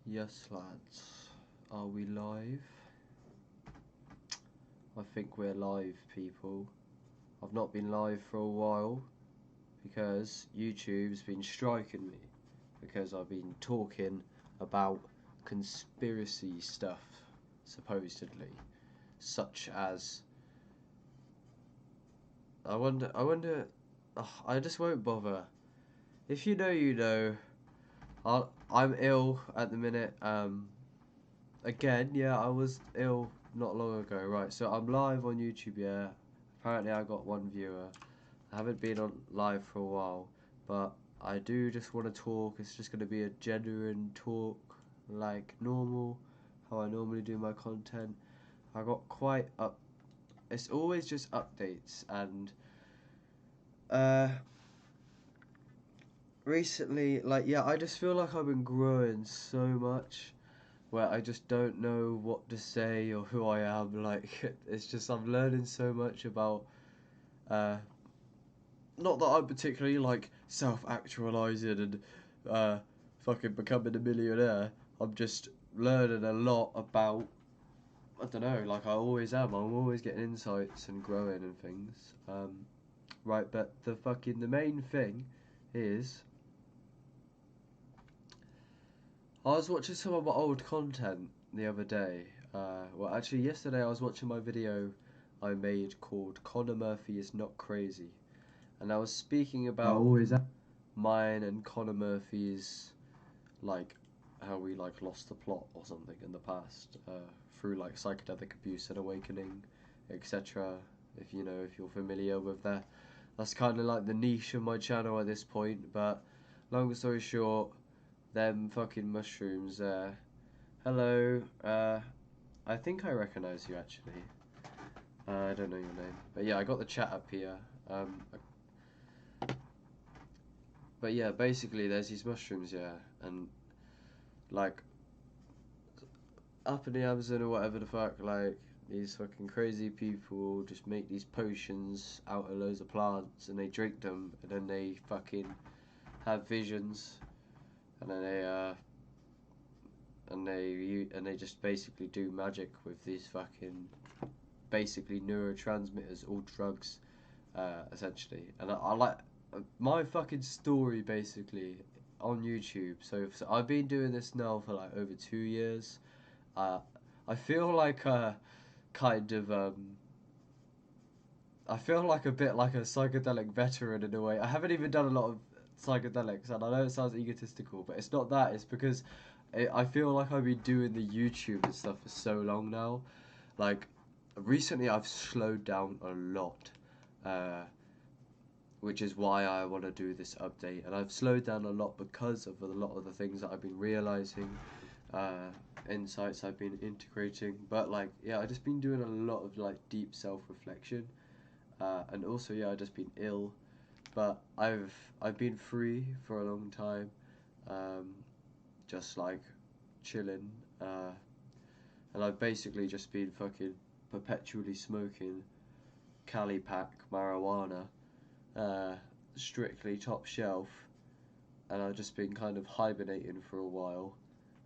Yes, lads. Are we live? I think we're live, people. I've not been live for a while because YouTube's been striking me because I've been talking about conspiracy stuff, supposedly, such as I just won't bother. If you know, you know. I'm ill at the minute. Again, yeah, I was ill not long ago. Right, so I'm live on YouTube. Yeah, apparently I got one viewer. I haven't been on live for a while, but I do just want to talk. It's just gonna be a genuine talk, like normal, how I normally do my content. I got quite up. It's always just updates and uh recently, like, yeah, I just feel like I've been growing so much where I just don't know what to say or who I am. Like, it's just I'm learning so much about, uh, not that I'm particularly like self-actualizing and fucking becoming a millionaire. I'm just learning a lot about, I don't know, like I always am. I'm always getting insights and growing and things. Right, but the main thing is I was watching some of my old content the other day. Well, actually, yesterday I was watching my video I made called Connor Murphy is Not Crazy. And I was speaking about mine and Connor Murphy's, like, how we, like, lost the plot or something in the past through, like, psychedelic abuse and awakening, etc. If you know, if you're familiar with that. That's kind of like the niche of my channel at this point, but long story short, them fucking mushrooms there. Hello, I think I recognise you actually. I don't know your name. But yeah, I got the chat up here. Um, but yeah, basically there's these mushrooms, yeah, and like up in the Amazon or whatever the fuck, like these fucking crazy people just make these potions out of loads of plants and they drink them and then they fucking have visions and then they just basically do magic with these fucking basically neurotransmitters, all drugs, essentially. And I like my fucking story basically on YouTube. So I've been doing this now for like over 2 years. Uh, I feel like kind of I feel like a bit like a psychedelic veteran in a way. I haven't even done a lot of psychedelics, and I know it sounds egotistical, but it's not that. It's because I feel like I've been doing the YouTube and stuff for so long now. Like, recently I've slowed down a lot, uh, which is why I want to do this update. And I've slowed down a lot because of a lot of the things that I've been realizing, uh, insights I've been integrating. But like, yeah, I've just been doing a lot of like deep self-reflection, and also yeah, I've just been ill. But I've been free for a long time, um, just like chilling, and I've basically just been fucking perpetually smoking Cali pack marijuana, uh, strictly top shelf, and I've just been kind of hibernating for a while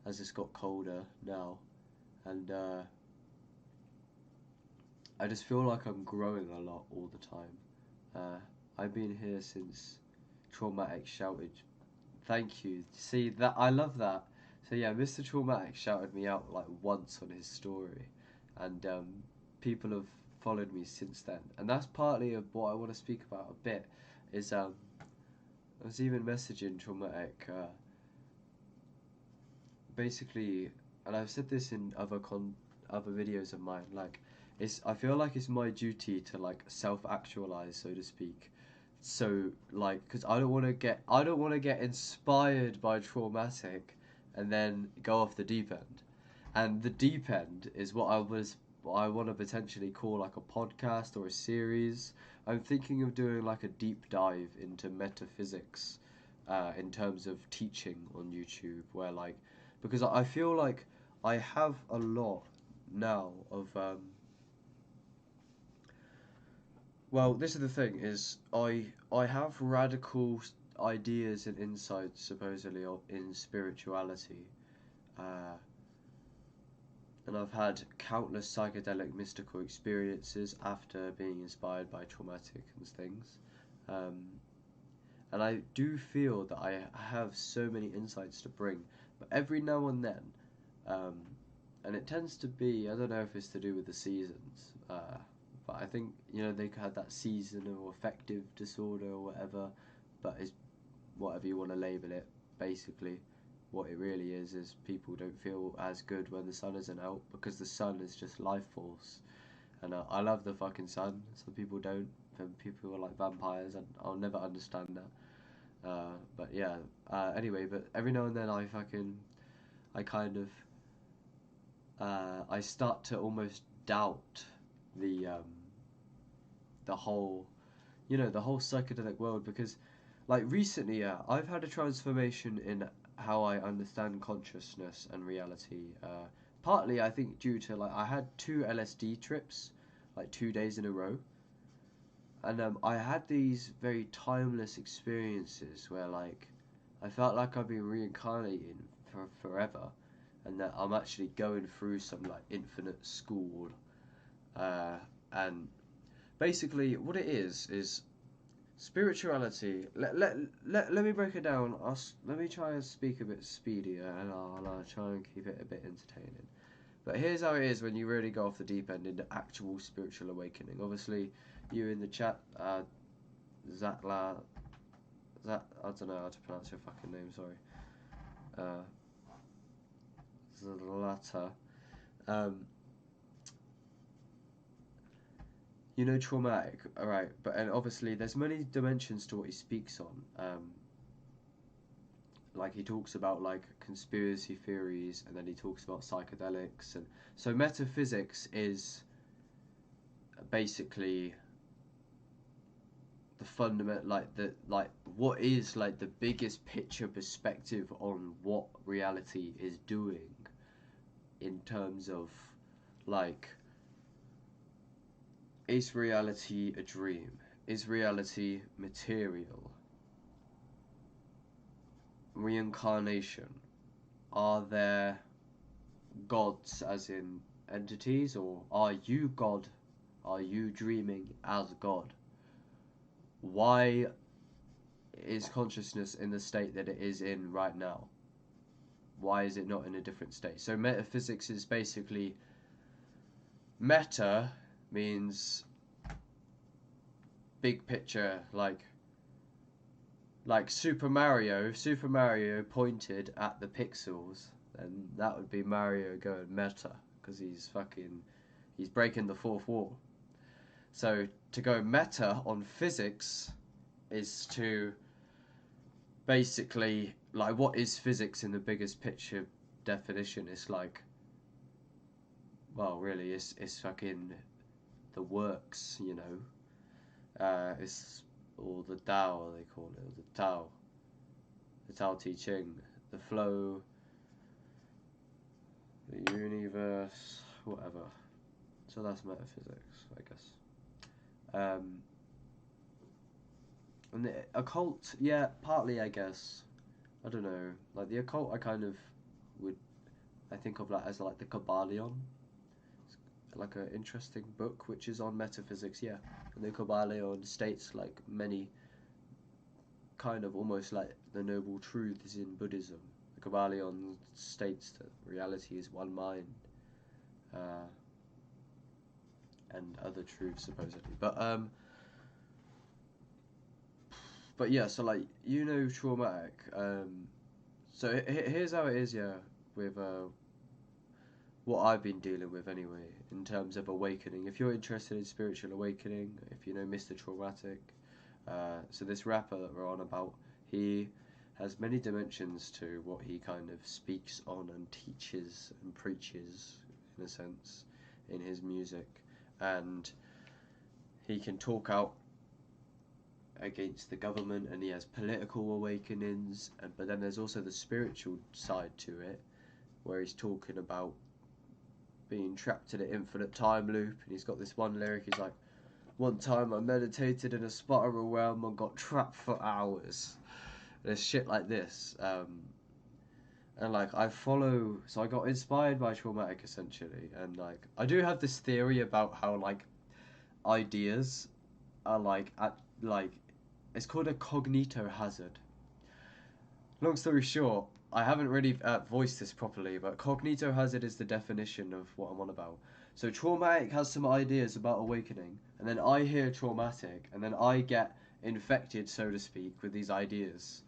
as it's got colder now, and I just feel like I'm growing a lot all the time. I've been here since Traumatic shouted, "Thank you." See that I love that. So yeah, Mr. Traumatic shouted me out like once on his story, and people have followed me since then, and that's partly of what I want to speak about a bit. Is I was even messaging Traumatic, basically, and I've said this in other videos of mine. Like, I feel like it's my duty to like self-actualize, so to speak. So like, because I don't want to get inspired by Traumatic, and then go off the deep end. And the deep end is what I want to potentially call like a podcast or a series. I'm thinking of doing like a deep dive into metaphysics, in terms of teaching on YouTube, where like, because I feel like I have a lot now of well, this is the thing is I have radical ideas and insights supposedly in spirituality, And I've had countless psychedelic mystical experiences after being inspired by traumatic things. Um, and I do feel that I have so many insights to bring, but every now and then, um, and it tends to be, I don't know if it's to do with the seasons, but I think, you know, they had that seasonal affective disorder or whatever, but it's whatever you want to label it, basically. What it really is people don't feel as good when the sun isn't out, because the sun is just life force. And I love the fucking sun. Some people don't. Some people are like vampires, and I'll never understand that. But yeah. Anyway, but every now and then I kind of, I start to almost doubt the the whole, you know, the whole psychedelic world, because like recently, yeah, I've had a transformation in how I understand consciousness and reality. Partly, I think, due to like I had 2 LSD trips, like 2 days in a row, and I had these very timeless experiences where like I felt like I've been reincarnated for forever, and that I'm actually going through some like infinite school, and basically what it is spirituality. Let me break it down. Let me try and speak a bit speedier, and I'll try and keep it a bit entertaining. But here's how it is when you really go off the deep end into actual spiritual awakening. Obviously, you in the chat, Zatla, Zat, I don't know how to pronounce your fucking name. Sorry, Zlata. Um, you know, traumatic. All right, but and obviously there's many dimensions to what he speaks on. Like he talks about like conspiracy theories, and then he talks about psychedelics, and so metaphysics is basically the fundament, like what is like the biggest picture perspective on what reality is doing in terms of like, is reality a dream, is reality material, reincarnation, are there gods as in entities, or are you God? Are you dreaming as God? Why is consciousness in the state that it is in right now? Why is it not in a different state? So metaphysics is basically, meta means big picture, like Super Mario. If Super Mario pointed at the pixels, then that would be Mario going meta, because he's breaking the fourth wall. So to go meta on physics is to basically, like, what is physics in the biggest picture definition? It's like, well, really, it's fucking the works, you know. It's or the Tao, they call it, or the Tao Te Ching, the flow, the universe, whatever. So that's metaphysics, I guess. And the occult, yeah, partly, I guess. I don't know. Like the occult, I kind of would, I think of that as like the Kabbalion. It's like an interesting book which is on metaphysics, yeah. And the Kabbalion states like many kind of almost like the noble truths in Buddhism. The Kabbalion states that reality is one mind, and other truths supposedly. But yeah, so like, you know, traumatic. So here's how it is, yeah, with what I've been dealing with anyway, in terms of awakening. If you're interested in spiritual awakening, if you know Mr. Traumatic, so this rapper that we're on about, he has many dimensions to what he kind of speaks on and teaches and preaches, in a sense, in his music. And he can talk out against the government, and he has political awakenings, but then there's also the spiritual side to it, where he's talking about being trapped in an infinite time loop. And he's got this one lyric, he's like, one time I meditated in a spiral realm and got trapped for hours. There's shit like this, And like I follow, so I got inspired by traumatic essentially, and like I do have this theory about how like ideas are like at like it's called a cognito hazard. Long story short, I haven't really voiced this properly, but cognito hazard is the definition of what I'm on about. So traumatic has some ideas about awakening, and then I hear traumatic, and then I get infected, so to speak, with these ideas.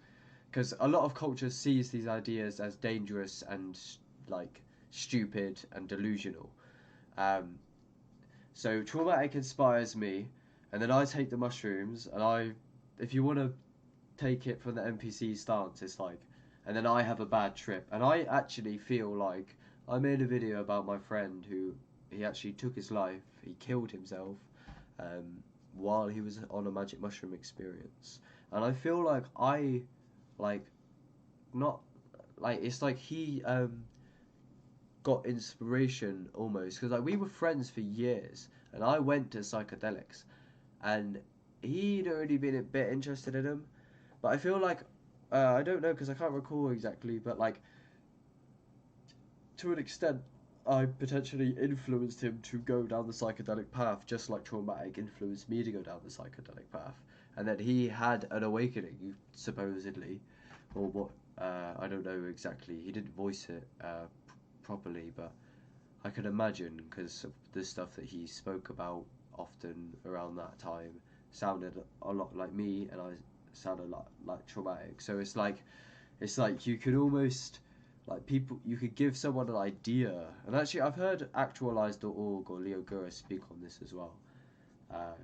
Because a lot of culture sees these ideas as dangerous and like stupid and delusional. Um, so traumatic inspires me, and then I take the mushrooms, and if you want to take it from the NPC stance, it's like, and then I have a bad trip, and I actually feel like I made a video about my friend who he actually took his life, he killed himself, while he was on a magic mushroom experience, and I feel like like, not, like it's like he got inspiration almost because like we were friends for years, and I went to psychedelics, and he'd already been a bit interested in them, but I feel like I don't know because I can't recall exactly, but like to an extent, I potentially influenced him to go down the psychedelic path, just like traumatic influenced me to go down the psychedelic path, and then he had an awakening supposedly, or what I don't know exactly. He didn't voice it properly, but I can imagine because the stuff that he spoke about often around that time sounded a lot like me, and I sounded a lot like traumatic. So it's like you could almost like people you could give someone an idea, and actually I've heard actualize.org or Leo Gura speak on this as well. Uh,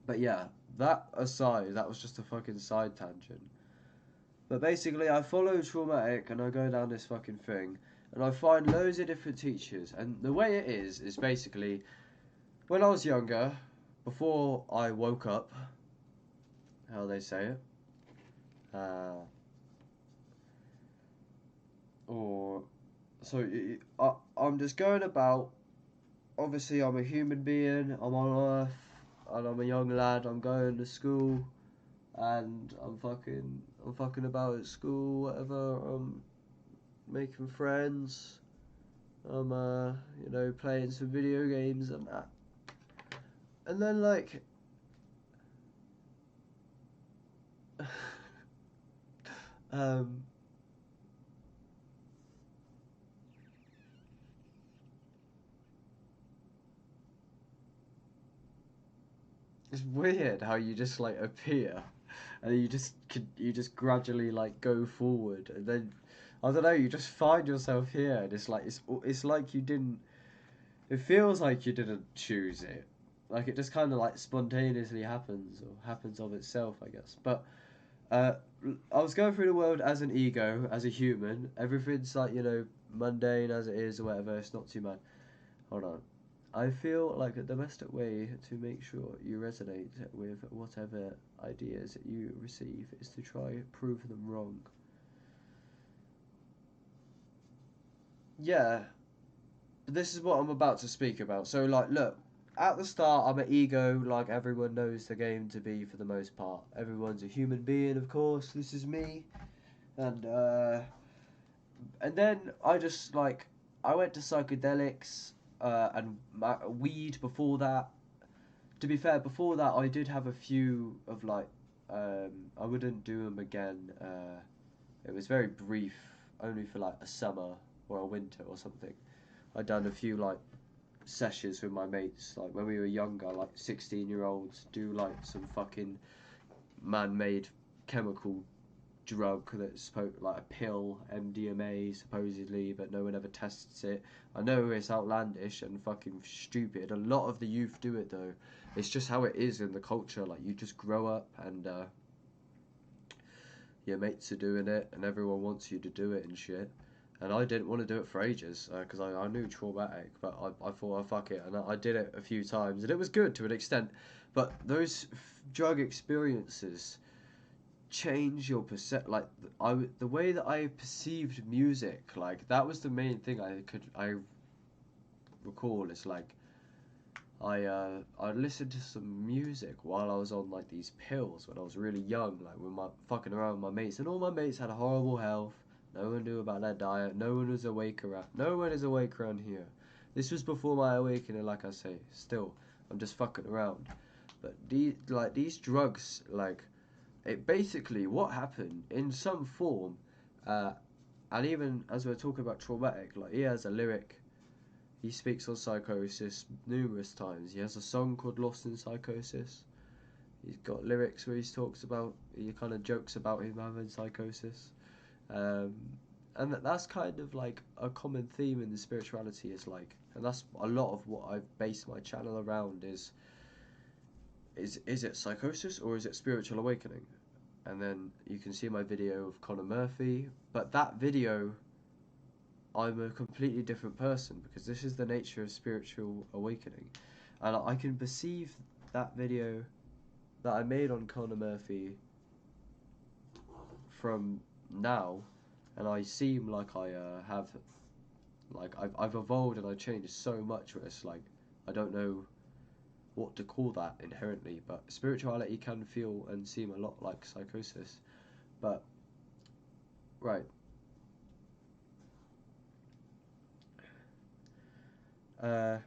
but yeah, that aside, that was just a fucking side tangent. But basically, I follow traumatic and I go down this fucking thing, and I find loads of different teachers. And the way it is basically when I was younger, before I woke up, how they say it, uh, or so I'm just going about. Obviously, I'm a human being. I'm on Earth, and I'm a young lad. I'm going to school, and I'm fucking about at school, whatever. I'm making friends. I'm playing some video games and that. And then like um it's weird how you just like appear and you just gradually like go forward, and then I don't know, you just find yourself here, and it's like you didn't, it feels like you didn't choose it. Like it just kind of like spontaneously happens, or happens of itself, I guess. But uh, I was going through the world as an ego, as a human. Everything's like, mundane as it is or whatever. It's not too bad. Hold on. I feel like the best way to make sure you resonate with whatever ideas you receive is to try prove them wrong. Yeah, this is what I'm about to speak about. So, like, look, at the start, I'm an ego, like everyone knows the game to be for the most part. Everyone's a human being, of course. This is me, and then I just like I went to psychedelics and weed before that. To be fair, before that, I did have a few of like I wouldn't do them again. It was very brief, only for like a summer or a winter or something. I'd done a few like sessions with my mates, like when we were younger, like 16-year-olds, do like some fucking man-made chemical drug that's like a pill, MDMA supposedly, but no one ever tests it. I know it's outlandish and fucking stupid. A lot of the youth do it though. It's just how it is in the culture. Like you just grow up and your mates are doing it, and everyone wants you to do it and shit. And I didn't want to do it for ages because I knew traumatic, but I thought, oh, fuck it. And I did it a few times, and it was good to an extent. But those drug experiences change your like the way that I perceived music, like that was the main thing I recall. It's like I listened to some music while I was on like these pills when I was really young, like with my fucking around with my mates, and all my mates had horrible health. No one knew about their diet. No one was awake around. No one is awake around here. This was before my awakening, like I say. Still, I'm just fucking around. But these drugs, like, it basically, what happened in some form, uh, and even as we're talking about traumatic, like, he has a lyric. He speaks on psychosis numerous times. He has a song called Lost in Psychosis. He's got lyrics where he talks about, he kind of jokes about him having psychosis. Um, and that's kind of like a common theme in the spirituality is like, and that's a lot of what I've based my channel around is it psychosis or is it spiritual awakening? And then you can see my video of Conor Murphy, but that video I'm a completely different person because this is the nature of spiritual awakening. And I can perceive that video that I made on Conor Murphy from now, and I seem like I have, like I've evolved and I've changed so much where it's like, I don't know what to call that inherently, but spirituality can feel and seem a lot like psychosis. But, right. Uh,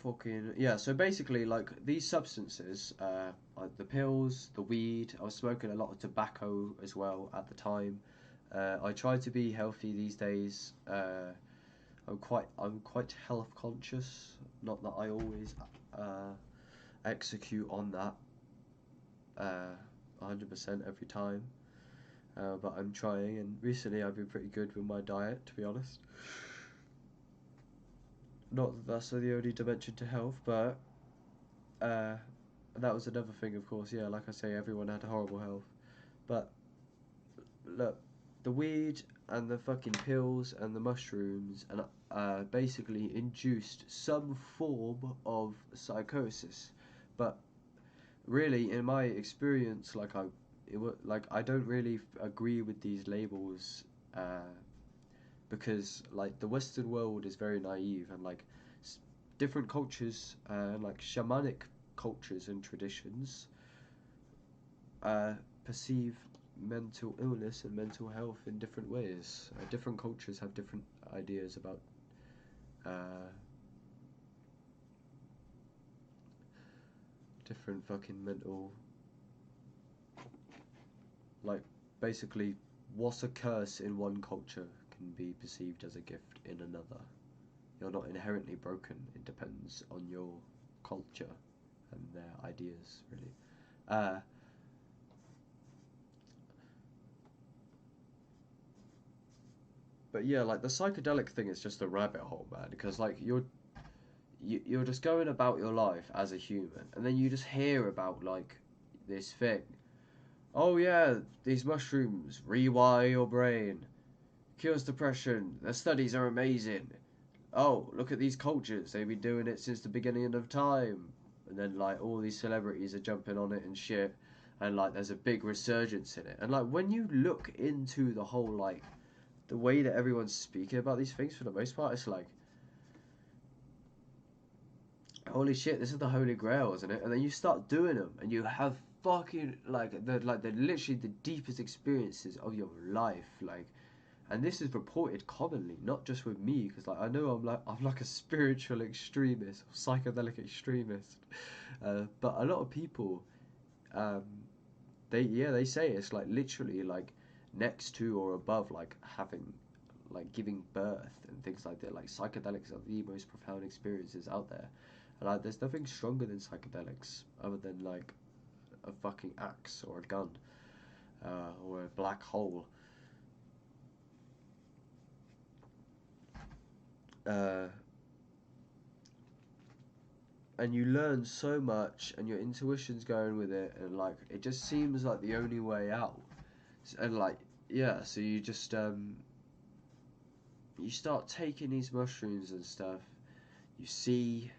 Fucking yeah. So basically, like these substances, like the pills, the weed. I was smoking a lot of tobacco as well at the time. I try to be healthy these days. I'm quite health conscious. Not that I always uh, execute on that 100% every time, but I'm trying. And recently, I've been pretty good with my diet, to be honest. Not that that's the only dimension to health, but and that was another thing, of course. Yeah, like I say, everyone had horrible health. But look, the weed and the fucking pills and the mushrooms and basically induced some form of psychosis. But really, in my experience, like I don't really agree with these labels. Because like the Western world is very naive and like different cultures and like shamanic cultures and traditions perceive mental illness and mental health in different ways. Different cultures have different ideas about uh, different fucking mental, like basically what's a curse in one culture can be perceived as a gift in another. You're not inherently broken. It depends on your culture and their ideas, really. Uh, but yeah, like the psychedelic thing is just a rabbit hole, man. Because like you're just going about your life as a human, and then you just hear about like this thing. Oh yeah, these mushrooms rewire your brain, cures depression. The studies are amazing. Oh, look at these cultures. They've been doing it since the beginning of time. And then, like, all these celebrities are jumping on it and shit. And, like, there's a big resurgence in it. And, like, when you look into the whole, like, the way that everyone's speaking about these things for the most part, it's like, holy shit, this is the holy grail, isn't it? And then you start doing them and you have fucking, like, the literally the deepest experiences of your life. Like, and this is reported commonly, not just with me, because like I know I'm like a spiritual extremist, or psychedelic extremist, but a lot of people, um, they say it's like literally like next to or above like having, like giving birth and things like that. Like psychedelics are the most profound experiences out there, and like there's nothing stronger than psychedelics other than like a fucking axe or a gun, or a black hole. Uh, and you learn so much and your intuition's going with it and like it just seems like the only way out. And like yeah, so you just you start taking these mushrooms and stuff, you see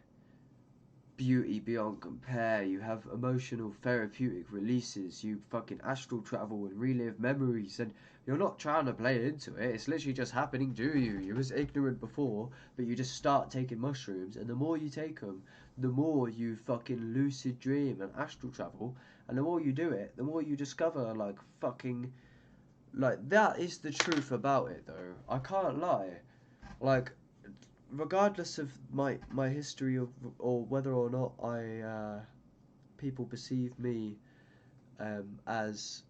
beauty beyond compare, you have emotional therapeutic releases, you fucking astral travel and relive memories, and you're not trying to play into it, it's literally just happening to you. You was ignorant before, but you just start taking mushrooms, and the more you take them, the more you fucking lucid dream and astral travel, and the more you do it, the more you discover like fucking like, that is the truth about it, though. I can't lie. Like, regardless of my history of, or whether or not people perceive me as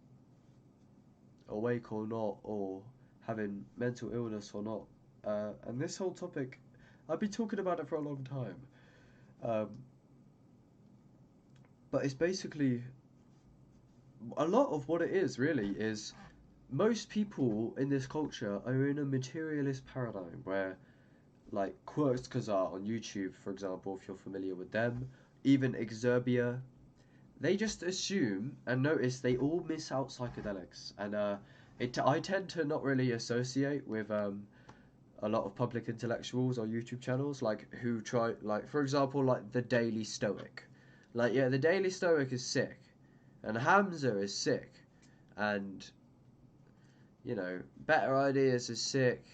awake or not, or having mental illness or not, and this whole topic, I've been talking about it for a long time. Um, but it's basically a lot of what it is. Really, is most people in this culture are in a materialist paradigm where, like, Quotes Kazar on YouTube, for example, if you're familiar with them, even Exerbia, they just assume and notice they all miss out psychedelics, and I tend to not really associate with a lot of public intellectuals or YouTube channels, like, who try, like, for example, like the Daily Stoic. Like, yeah, the Daily Stoic is sick, and Hamza is sick, and, you know, Better Ideas is sick,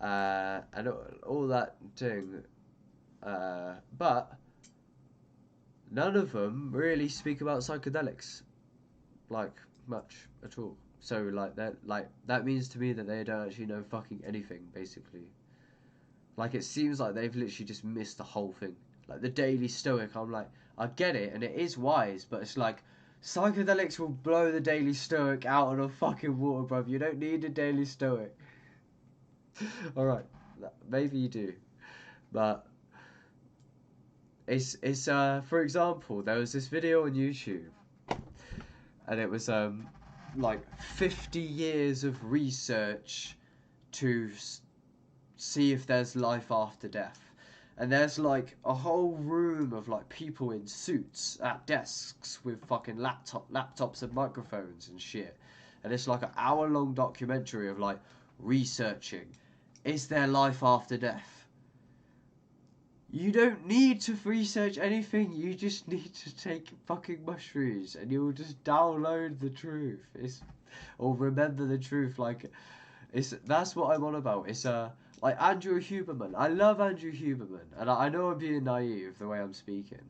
and all that thing. But none of them really speak about psychedelics, like, much at all. So, like, that means to me that they don't actually know fucking anything, basically. Like, it seems like they've literally just missed the whole thing. Like, the Daily Stoic, I'm like, I get it, and it is wise, but it's like, psychedelics will blow the Daily Stoic out of the fucking water, bruv. You don't need a Daily Stoic. Alright, maybe you do. But it's for example, there was this video on YouTube, and it was like 50 years of research to see if there's life after death. And there's like a whole room of like people in suits at desks with fucking laptops and microphones and shit. And it's like an hour-long documentary of like researching, is there life after death? You don't need to research anything. You just need to take fucking mushrooms, and you'll just download the truth. Or remember the truth. Like, that's what I'm on about. It's like Andrew Huberman. I love Andrew Huberman, and I know I'm being naive the way I'm speaking.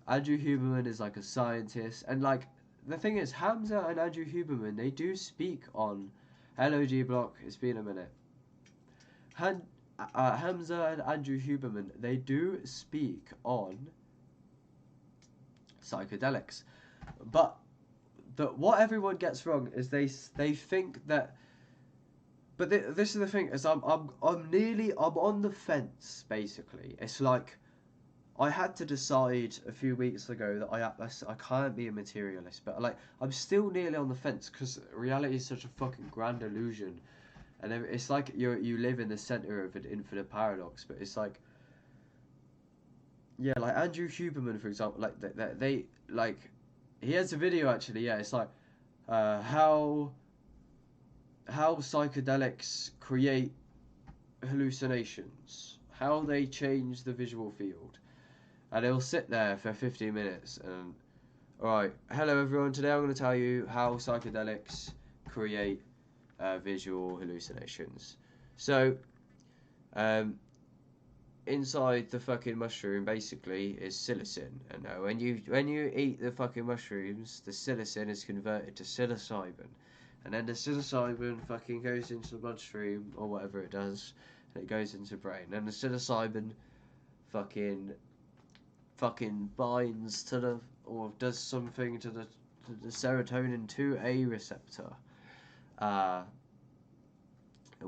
Andrew Huberman is like a scientist, and like, the thing is, Hamza and Andrew Huberman, they do speak on. Hello, G Block. It's been a minute. Hamza and Andrew Huberman, they do speak on psychedelics, but what everyone gets wrong is they think that. But this is the thing, is I'm on the fence, basically. It's like, I had to decide a few weeks ago that I can't be a materialist, but like, I'm still nearly on the fence, because reality is such a fucking grand illusion. And it's like you live in the center of an infinite paradox, but it's like, yeah, like Andrew Huberman, for example, like they like, he has a video actually, yeah, it's like how psychedelics create hallucinations, how they change the visual field, and he'll sit there for 15 minutes and, alright, hello everyone, today I'm going to tell you how psychedelics create visual hallucinations. So, inside the fucking mushroom basically is psilocin, and when you eat the fucking mushrooms, the psilocin is converted to psilocybin, and then the psilocybin fucking goes into the bloodstream or whatever it does, and it goes into the brain, and the psilocybin fucking binds to the, or does something to the serotonin 2A receptor. And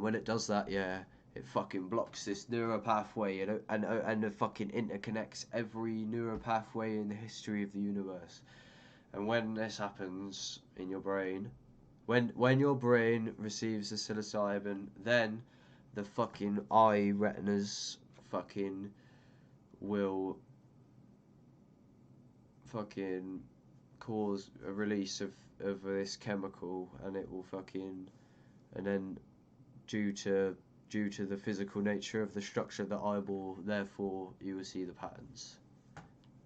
when it does that, yeah, it fucking blocks this neuropathway, you know, and it fucking interconnects every neuropathway in the history of the universe. And when this happens in your brain, when your brain receives the psilocybin, then the fucking eye retinas fucking will fucking cause a release of this chemical, and it will fucking, and then due to the physical nature of the structure of the eyeball, therefore you will see the patterns.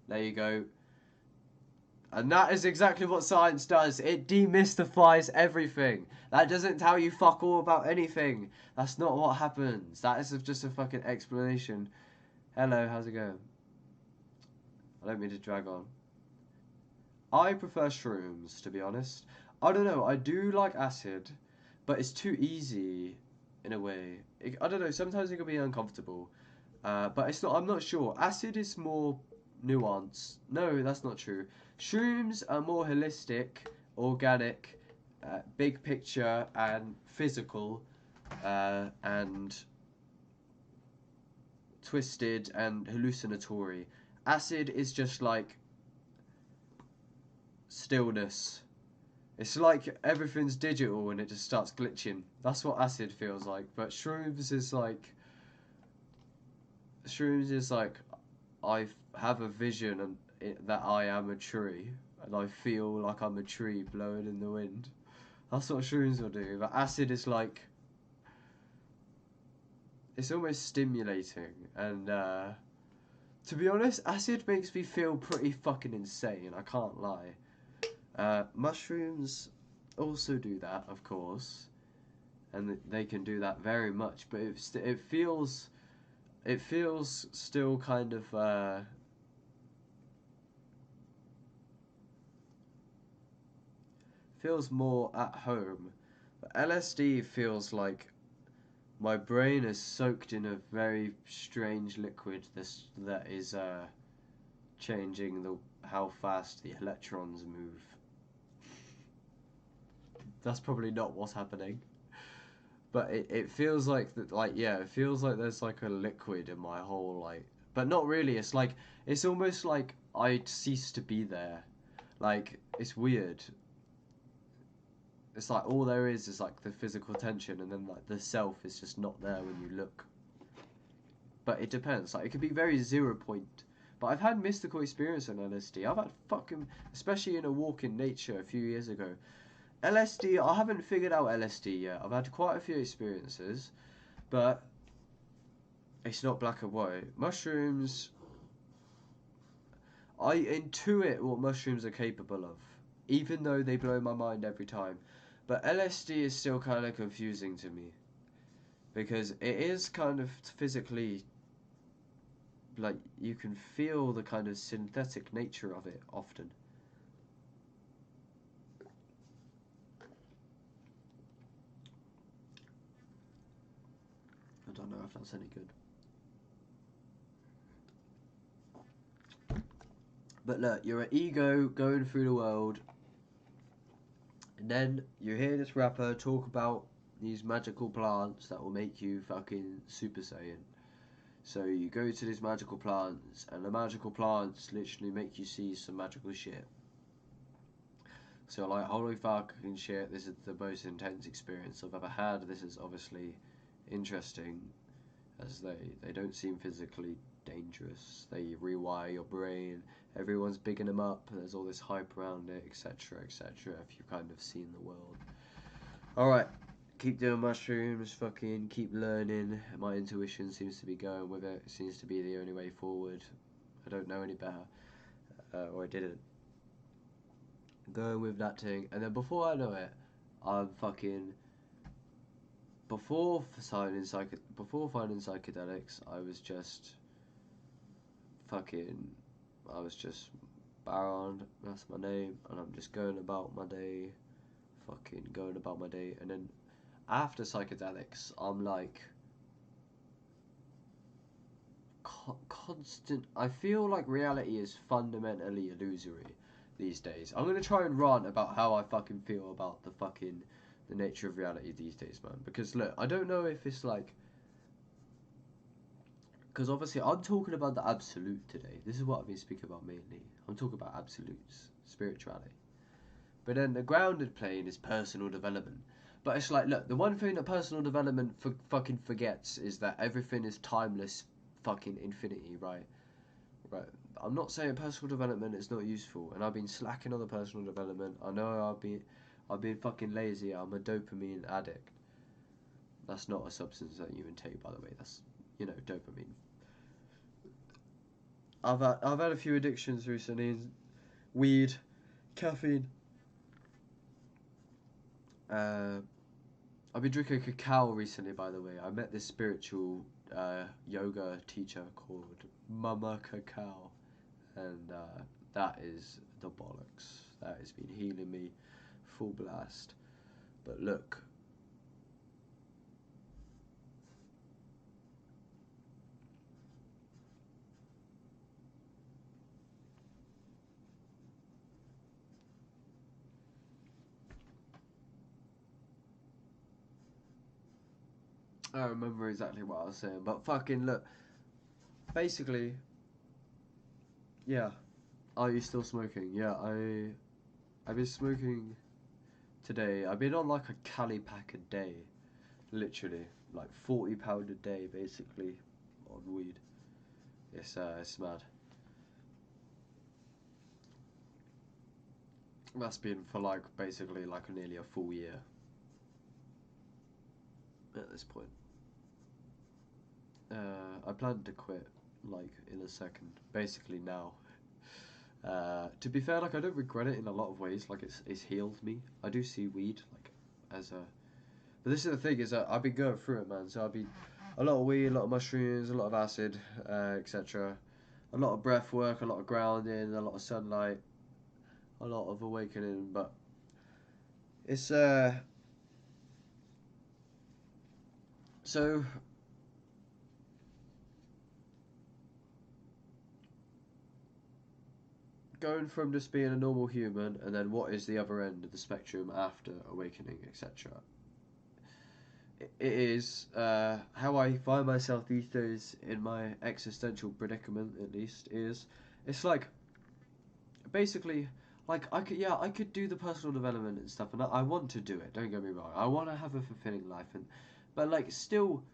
There you go. And that is exactly what science does. It demystifies everything. That doesn't tell you fuck all about anything. That's not what happens. That is just a fucking explanation. Hello, how's it going? I don't mean to drag on. I prefer shrooms, to be honest. I don't know, I do like acid. but it's too easy in a way. I don't know. Sometimes it can be uncomfortable, but it's not. I'm not sure. Acid is more nuanced. No, that's not true. Shrooms are more holistic, organic, big picture, and physical, and twisted and hallucinatory. Acid is just like stillness. It's like everything's digital and it just starts glitching. That's what acid feels like. But shrooms is like I have a vision that I am a tree and I feel like I'm a tree blowing in the wind. That's what shrooms will do. But acid is like it's almost stimulating and to be honest, acid makes me feel pretty fucking insane. I can't lie. Mushrooms also do that, of course, and they can do that very much. But it feels still kind of feels more at home. But LSD feels like my brain is soaked in a very strange liquid that is changing how fast the electrons move. That's probably not what's happening. But it feels like that, like, yeah, it feels like there's like a liquid in my whole, like, but not really. It's like, it's almost like I cease to be there. Like, it's weird. It's like all there is like the physical tension, and then like the self is just not there when you look. But it depends. Like, it could be very 0 point. But I've had mystical experience on LSD. I've had fucking, especially in a walk in nature a few years ago. LSD, I haven't figured out LSD yet. I've had quite a few experiences, but it's not black and white. Mushrooms, I intuit what mushrooms are capable of, even though they blow my mind every time. But LSD is still kind of confusing to me, because it is kind of physically, like, you can feel the kind of synthetic nature of it often. I don't know if that's any good. But look, you're an ego going through the world, and then you hear this rapper talk about these magical plants that will make you fucking Super Saiyan. So you go to these magical plants, and the magical plants literally make you see some magical shit. So like, holy fucking shit, this is the most intense experience I've ever had. This is obviously interesting, as they don't seem physically dangerous. They rewire your brain. Everyone's bigging them up. There's all this hype around it, etc., etc. If you've kind of seen the world. Alright, keep doing mushrooms, fucking keep learning. My intuition seems to be going with it. It seems to be the only way forward. I don't know any better. Or I didn't. Going with that thing. And then before I know it, I'm fucking... Before finding psychedelics, I was just Baron, that's my name, and I'm just going about my day, and then after psychedelics, I'm like constant. I feel like reality is fundamentally illusory these days. I'm gonna try and rant about how I fucking feel about the nature of reality these days, man. Because look, I don't know if it's like, because obviously I'm talking about the absolute today. This is what I've been speaking about mainly. I'm talking about absolutes, spirituality. But then the grounded plane is personal development. But it's like, look, the one thing that personal development fucking forgets is that everything is timeless fucking infinity, right? Right. I'm not saying personal development is not useful, and I've been slacking on the personal development. I know I've been fucking lazy. I'm a dopamine addict. That's not a substance that you intake, by the way. That's, dopamine. I've had a few addictions recently. Weed, caffeine. I've been drinking cacao recently, by the way. I met this spiritual yoga teacher called Mama Cacao, and that is the bollocks. That has been healing me full blast. But look, I don't remember exactly what I was saying, but fucking look. Basically, yeah. Are you still smoking? Yeah, I've been smoking today. I've been on like a Cali pack a day, literally like £40 a day, basically, on weed. It's mad. That's been for like basically like nearly a full year at this point. I plan to quit like in a second, basically now. To be fair, like I don't regret it in a lot of ways. Like it's healed me. I do see weed like as a. But this is the thing is that I've been going through it, man. So I've been a lot of weed, a lot of mushrooms, a lot of acid, etc. A lot of breath work, a lot of grounding, a lot of sunlight, a lot of awakening. But it's so going from just being a normal human, and then what is the other end of the spectrum after awakening, etc. It is how I find myself these days in my existential predicament. At least is it's like basically like I could do the personal development and stuff, and I want to do it. Don't get me wrong. I want to have a fulfilling life, and but like still.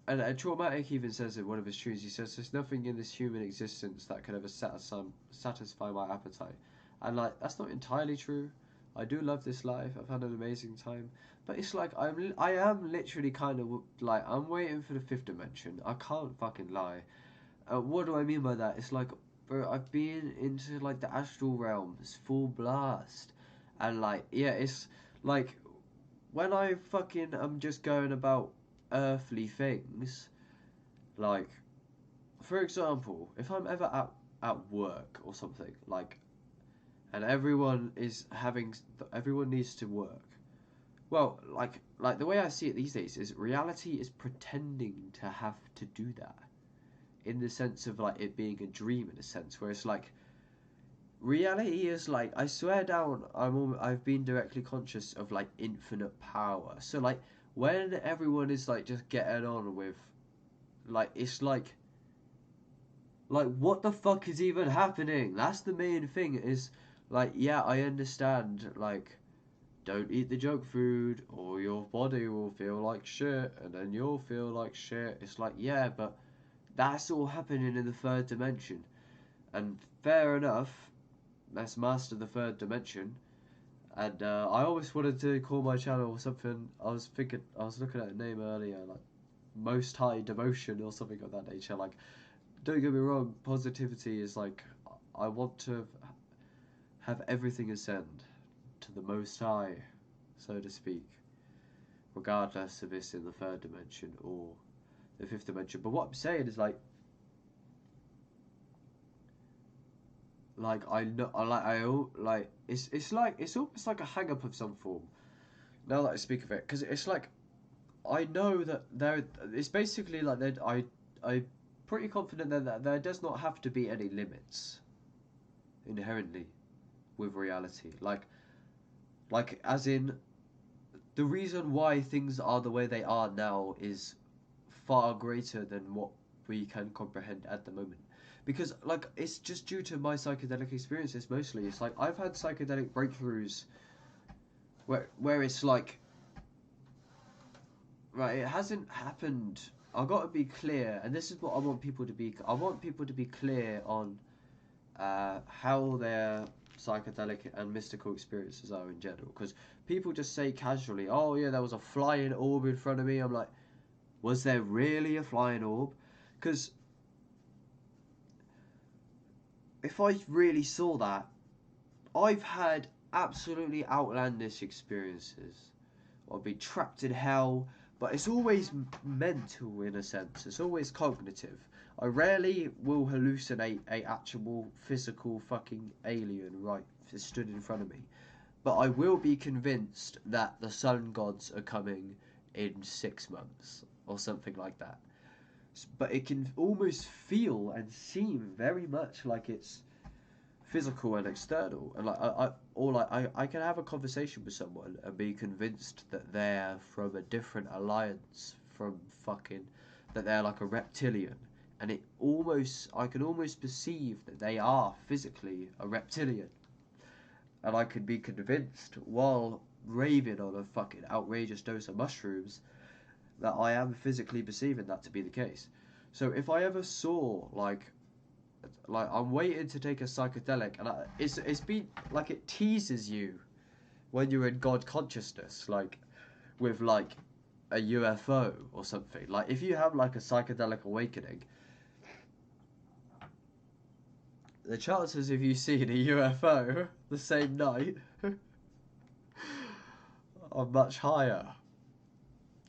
And Traumatic even says in one of his tunes, he says, "There's nothing in this human existence that could ever satisfy my appetite." And like, that's not entirely true. I do love this life. I've had an amazing time. But it's like, I am literally kind of like, I'm waiting for the fifth dimension. I can't fucking lie. What do I mean by that? It's like, bro, I've been into like the astral realms, full blast. And like, yeah, it's like, when I fucking am just going about earthly things, like, for example, if I'm ever at work or something, like, and everyone needs to work. Well, like the way I see it these days is reality is pretending to have to do that, in the sense of like it being a dream, in a sense where it's like reality is like, I swear down, I've been directly conscious of like infinite power. So like when everyone is like just getting on with like, it's like what the fuck is even happening? That's the main thing. Is like, yeah, I understand, like, don't eat the junk food or your body will feel like shit and then you'll feel like shit. It's like, yeah, but that's all happening in the third dimension. And fair enough, let's master the third dimension. And I always wanted to call my channel something. I was looking at a name earlier, like Most High Devotion or something of that nature. Like, don't get me wrong, positivity is like, I want to have everything ascend to the Most High, so to speak, regardless if it's in the third dimension or the fifth dimension. But what I'm saying is like I know, like it's like it's almost like a hang up of some form. Now that I speak of it, because it's like I know that there, it's basically like that. I'm pretty confident that there does not have to be any limits inherently with reality. Like as in, the reason why things are the way they are now is far greater than what we can comprehend at the moment. Because like it's just due to my psychedelic experiences mostly. It's like I've had psychedelic breakthroughs where it's like, right, it hasn't happened. I've got to be clear, and this is what I want people to be. I want people to be clear on how their psychedelic and mystical experiences are in general. Because people just say casually, "Oh yeah, there was a flying orb in front of me." I'm like, was there really a flying orb? Because if I really saw that, I've had absolutely outlandish experiences. I'd be trapped in hell, but it's always mental in a sense. It's always cognitive. I rarely will hallucinate a actual physical fucking alien right stood in front of me. But I will be convinced that the sun gods are coming in 6 months or something like that. But it can almost feel and seem very much like it's physical and external, and like I can have a conversation with someone and be convinced that they're from a different alliance from fucking, that they're like a reptilian, and I can almost perceive that they are physically a reptilian, and I could be convinced while raving on a fucking outrageous dose of mushrooms that I am physically perceiving that to be the case. So if I ever saw like I'm waiting to take a psychedelic, and it's been like, it teases you when you're in God consciousness, like with like a UFO or something. Like if you have like a psychedelic awakening, the chances of you seeing a UFO the same night are much higher.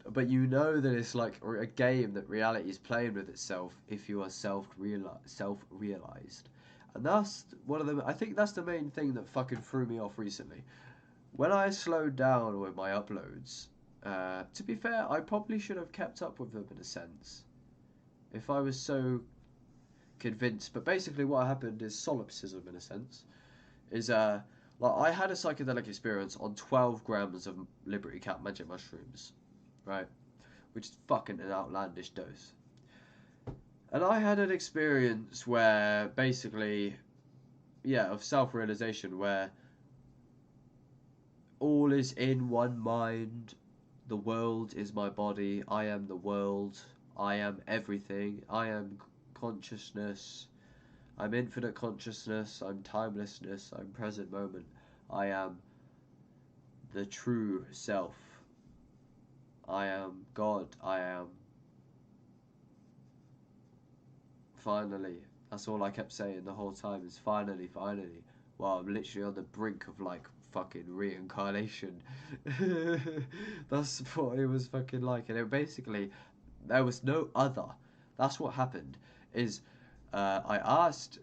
But you know that it's like a game that reality is playing with itself if you are self-realized. And that's one of the, I think that's the main thing that fucking threw me off recently. When I slowed down with my uploads, to be fair, I probably should have kept up with them in a sense, if I was so convinced. But basically what happened is solipsism in a sense. Is like I had a psychedelic experience on 12 grams of Liberty Cap magic mushrooms, right? Which is fucking an outlandish dose. And I had an experience where basically, yeah, of self-realization, where all is in one mind, the world is my body, I am the world, I am everything, I am consciousness, I'm infinite consciousness, I'm timelessness, I'm present moment, I am the true self, I am God, I am. Finally, that's all I kept saying the whole time, is finally, finally. Well, I'm literally on the brink of like fucking reincarnation. That's what it was fucking like. And it basically, there was no other. That's what happened, is I asked,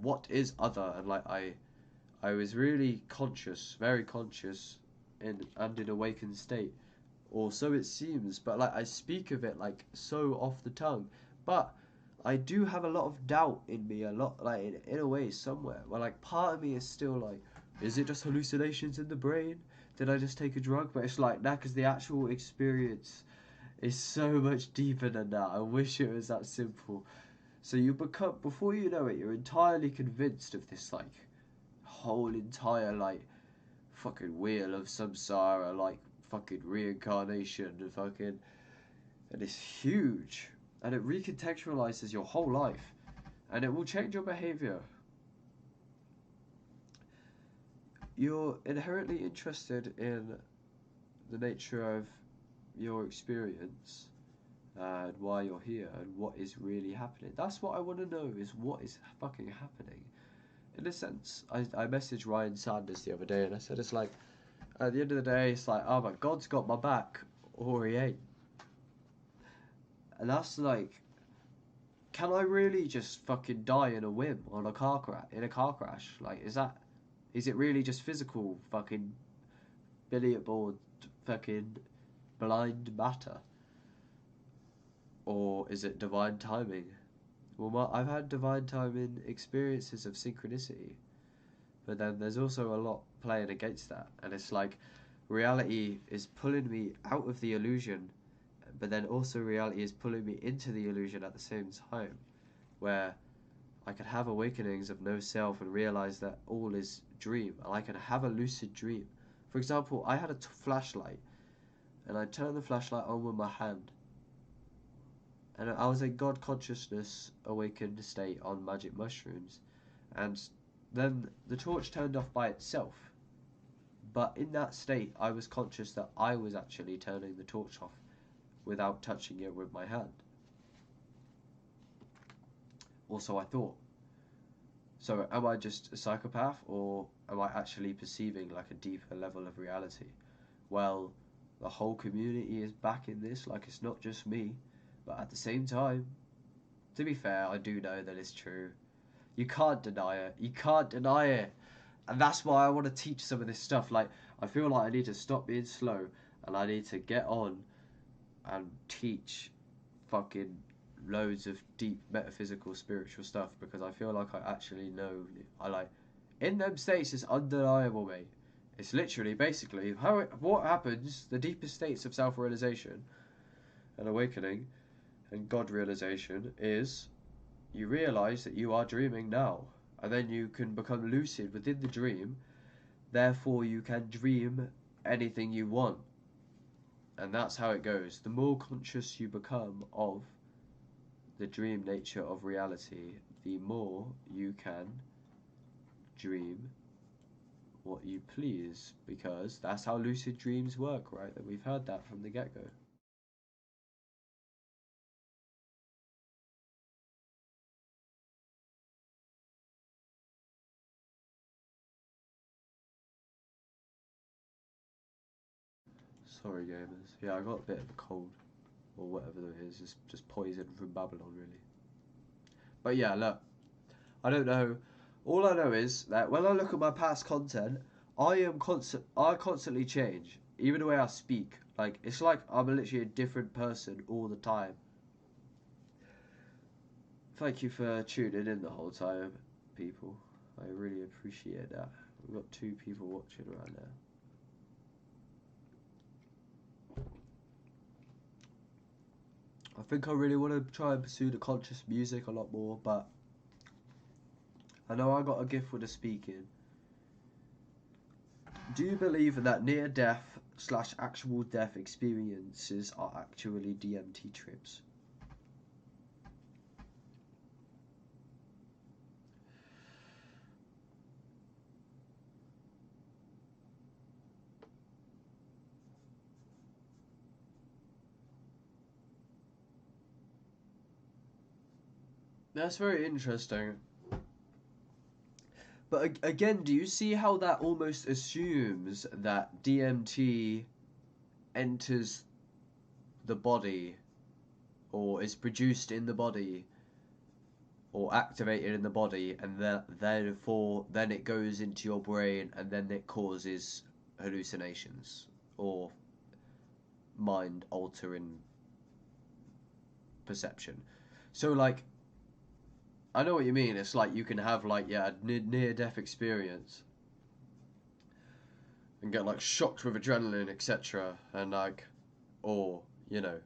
what is other? And like I was really conscious, very conscious, in awakened state, or so it seems. But like I speak of it like so off the tongue, but I do have a lot of doubt in me, a lot, like in a way somewhere, where like part of me is still like, is it just hallucinations in the brain? Did I just take a drug? But it's like, nah, because the actual experience is so much deeper than that. I wish it was that simple. So you become, before you know it, you're entirely convinced of this like whole entire like fucking wheel of samsara, like fucking reincarnation, and fucking, and it's huge, and it recontextualizes your whole life, and it will change your behavior. You're inherently interested in the nature of your experience and why you're here and what is really happening. That's what I want to know, is what is fucking happening. In a sense, I messaged Ryan Sanders the other day, and I said, it's like, at the end of the day, it's like, oh, but God's got my back, or he ain't. And that's like, can I really just fucking die in a whim on a car crash? Like, is it really just physical fucking billiard board fucking blind matter? Or is it divine timing? Well, I've had divine timing experiences of synchronicity, but then there's also a lot playing against that, and it's like reality is pulling me out of the illusion, but then also reality is pulling me into the illusion at the same time, where I can have awakenings of no self and realize that all is dream, and I can have a lucid dream. For example, I had a flashlight, and I turned the flashlight on with my hand, and I was in God consciousness awakened state on magic mushrooms, and then the torch turned off by itself. But in that state, I was conscious that I was actually turning the torch off without touching it with my hand. Also, I thought, so am I just a psychopath, or am I actually perceiving like a deeper level of reality? Well, the whole community is backing this, like it's not just me. But at the same time, to be fair, I do know that it's true. You can't deny it. You can't deny it. And that's why I want to teach some of this stuff. Like, I feel like I need to stop being slow, and I need to get on and teach fucking loads of deep metaphysical spiritual stuff, because I feel like I actually know. I like, in them states, it's undeniable, mate. It's literally, basically, what happens, the deepest states of self-realization and awakening and God realization is you realize that you are dreaming now. And then you can become lucid within the dream. Therefore, you can dream anything you want. And that's how it goes. The more conscious you become of the dream nature of reality, the more you can dream what you please, because that's how lucid dreams work, right? That we've heard that from the get-go. Sorry, gamers. Yeah, I got a bit of a cold, or whatever it is. It's just poison from Babylon, really. But yeah, look, I don't know. All I know is that when I look at my past content, I constantly change, even the way I speak. Like, it's like I'm literally a different person all the time. Thank you for tuning in the whole time, people. I really appreciate that. We've got 2 people watching right now. I think I really want to try and pursue the conscious music a lot more, but I know I got a gift with the speaking. Do you believe that near-death/actual death experiences are actually DMT trips? That's very interesting. But again, do you see how that almost assumes that DMT enters the body, or is produced in the body, or activated in the body, and then it goes into your brain, and then it causes hallucinations or mind altering perception? So like, I know what you mean. It's like you can have like, yeah, a near death experience and get like shocked with adrenaline, etc., and like, or you know,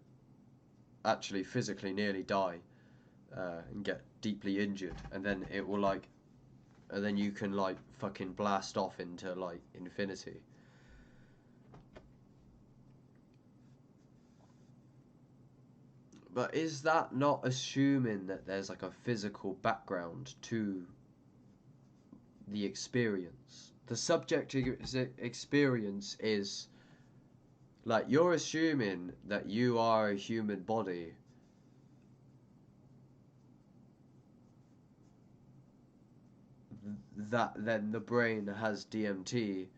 actually physically nearly die and get deeply injured, and then it will like, and then you can like fucking blast off into like infinity. But is that not assuming that there's like a physical background to the experience? The subjective experience is like, you're assuming that you are a human body, that then the brain has DMT,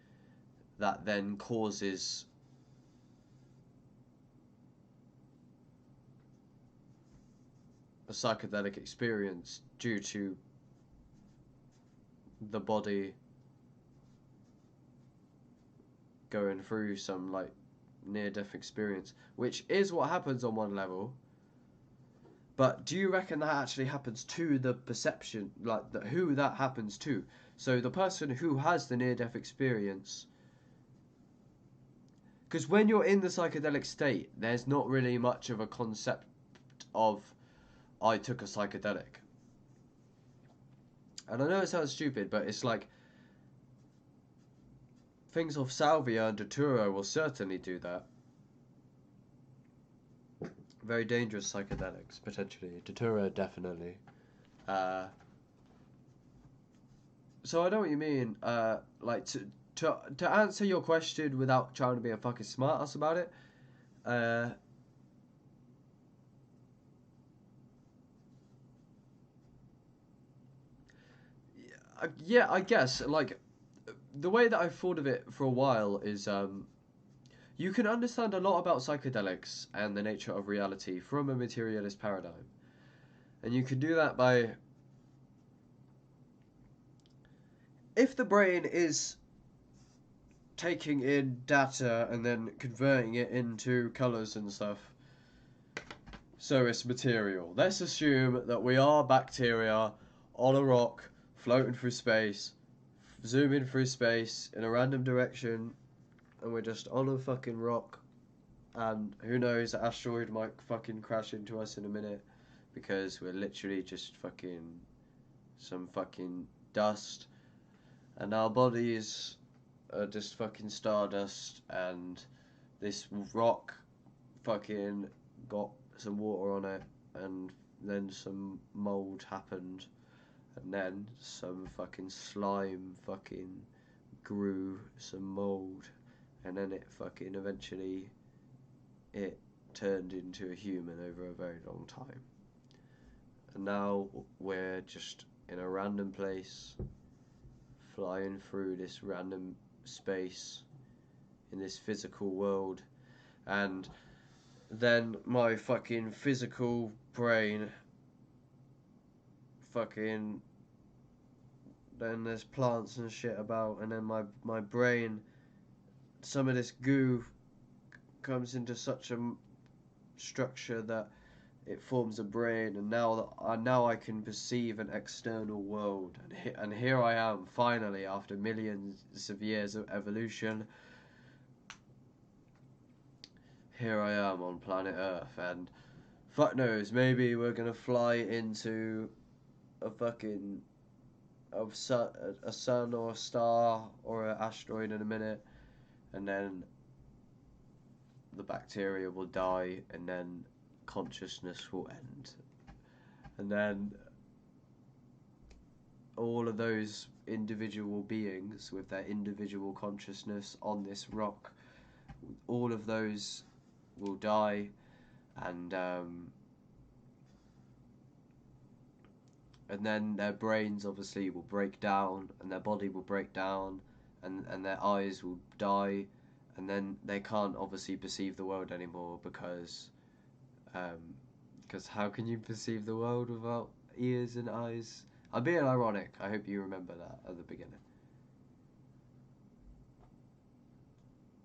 that then causes a psychedelic experience due to the body going through some like near-death experience, which is what happens on one level. But do you reckon that actually happens to the perception, like who that happens to? So the person who has the near-death experience, because when you're in the psychedelic state, there's not really much of a concept of I took a psychedelic. And I know it sounds stupid, but it's like things of salvia and datura will certainly do that. Very dangerous psychedelics, potentially. Datura, definitely. So I know what you mean. Like to answer your question without trying to be a fucking smartass about it. Yeah, I guess like the way that I've thought of it for a while is you can understand a lot about psychedelics and the nature of reality from a materialist paradigm. And you can do that by, if the brain is taking in data and then converting it into colours and stuff, so it's material. Let's assume that we are bacteria on a rock floating through space, zooming through space in a random direction, and we're just on a fucking rock, and who knows, an asteroid might fucking crash into us in a minute, because we're literally just fucking some fucking dust, and our bodies are just fucking stardust, and this rock fucking got some water on it, and then some mold happened, and then some fucking slime fucking grew some mold, and then it fucking eventually it turned into a human over a very long time. And now we're just in a random place, flying through this random space in this physical world, and then my fucking physical brain fucking, then there's plants and shit about, and then my brain, some of this goo comes into such a structure that it forms a brain, and now I can perceive an external world, and here I am finally, after millions of years of evolution. Here I am on planet Earth, and fuck knows, maybe we're gonna fly into a fucking a sun or a star or an asteroid in a minute, and then the bacteria will die, and then consciousness will end, and then all of those individual beings with their individual consciousness on this rock, all of those will die, and then their brains obviously will break down, and their body will break down, and their eyes will die, and then they can't obviously perceive the world anymore, because how can you perceive the world without ears and eyes? I'm being ironic. I hope you remember that at the beginning.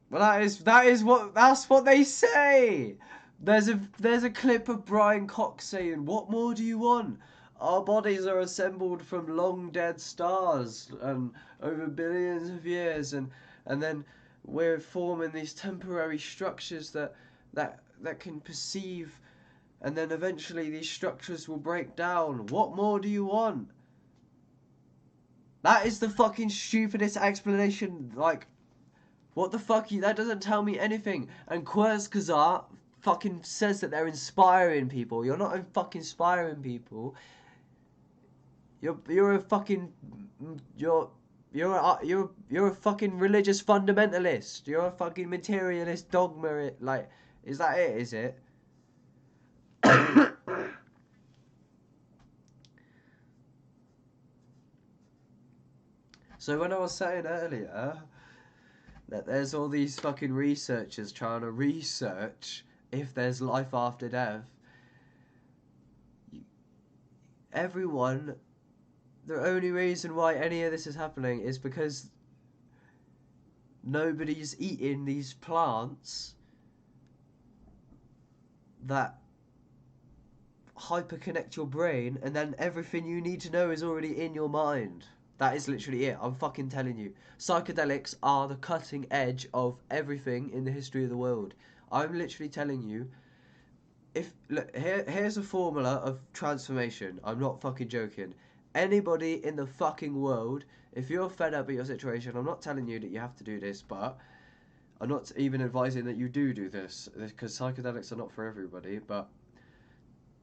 Well, that's what they say. There's a clip of Brian Cox saying, "What more do you want? Our bodies are assembled from long dead stars and over billions of years, and then we're forming these temporary structures that can perceive, and then eventually these structures will break down. What more do you want?" That is the fucking stupidest explanation. Like, what the fuck? That doesn't tell me anything. And Kurzgesagt fucking says that they're inspiring people. You're not fucking inspiring people. You're a fucking you're a fucking religious fundamentalist. You're a fucking materialist dogma. Like, is that it? Is it? So when I was saying earlier that there's all these fucking researchers trying to research if there's life after death, everyone, the only reason why any of this is happening is because nobody's eating these plants that hyperconnect your brain, and then everything you need to know is already in your mind. That is literally it. I'm fucking telling you. Psychedelics are the cutting edge of everything in the history of the world. I'm literally telling you. Here's a formula of transformation. I'm not fucking joking. Anybody in the fucking world, if you're fed up with your situation, I'm not telling you that you have to do this, but I'm not even advising that you do this, because psychedelics are not for everybody, but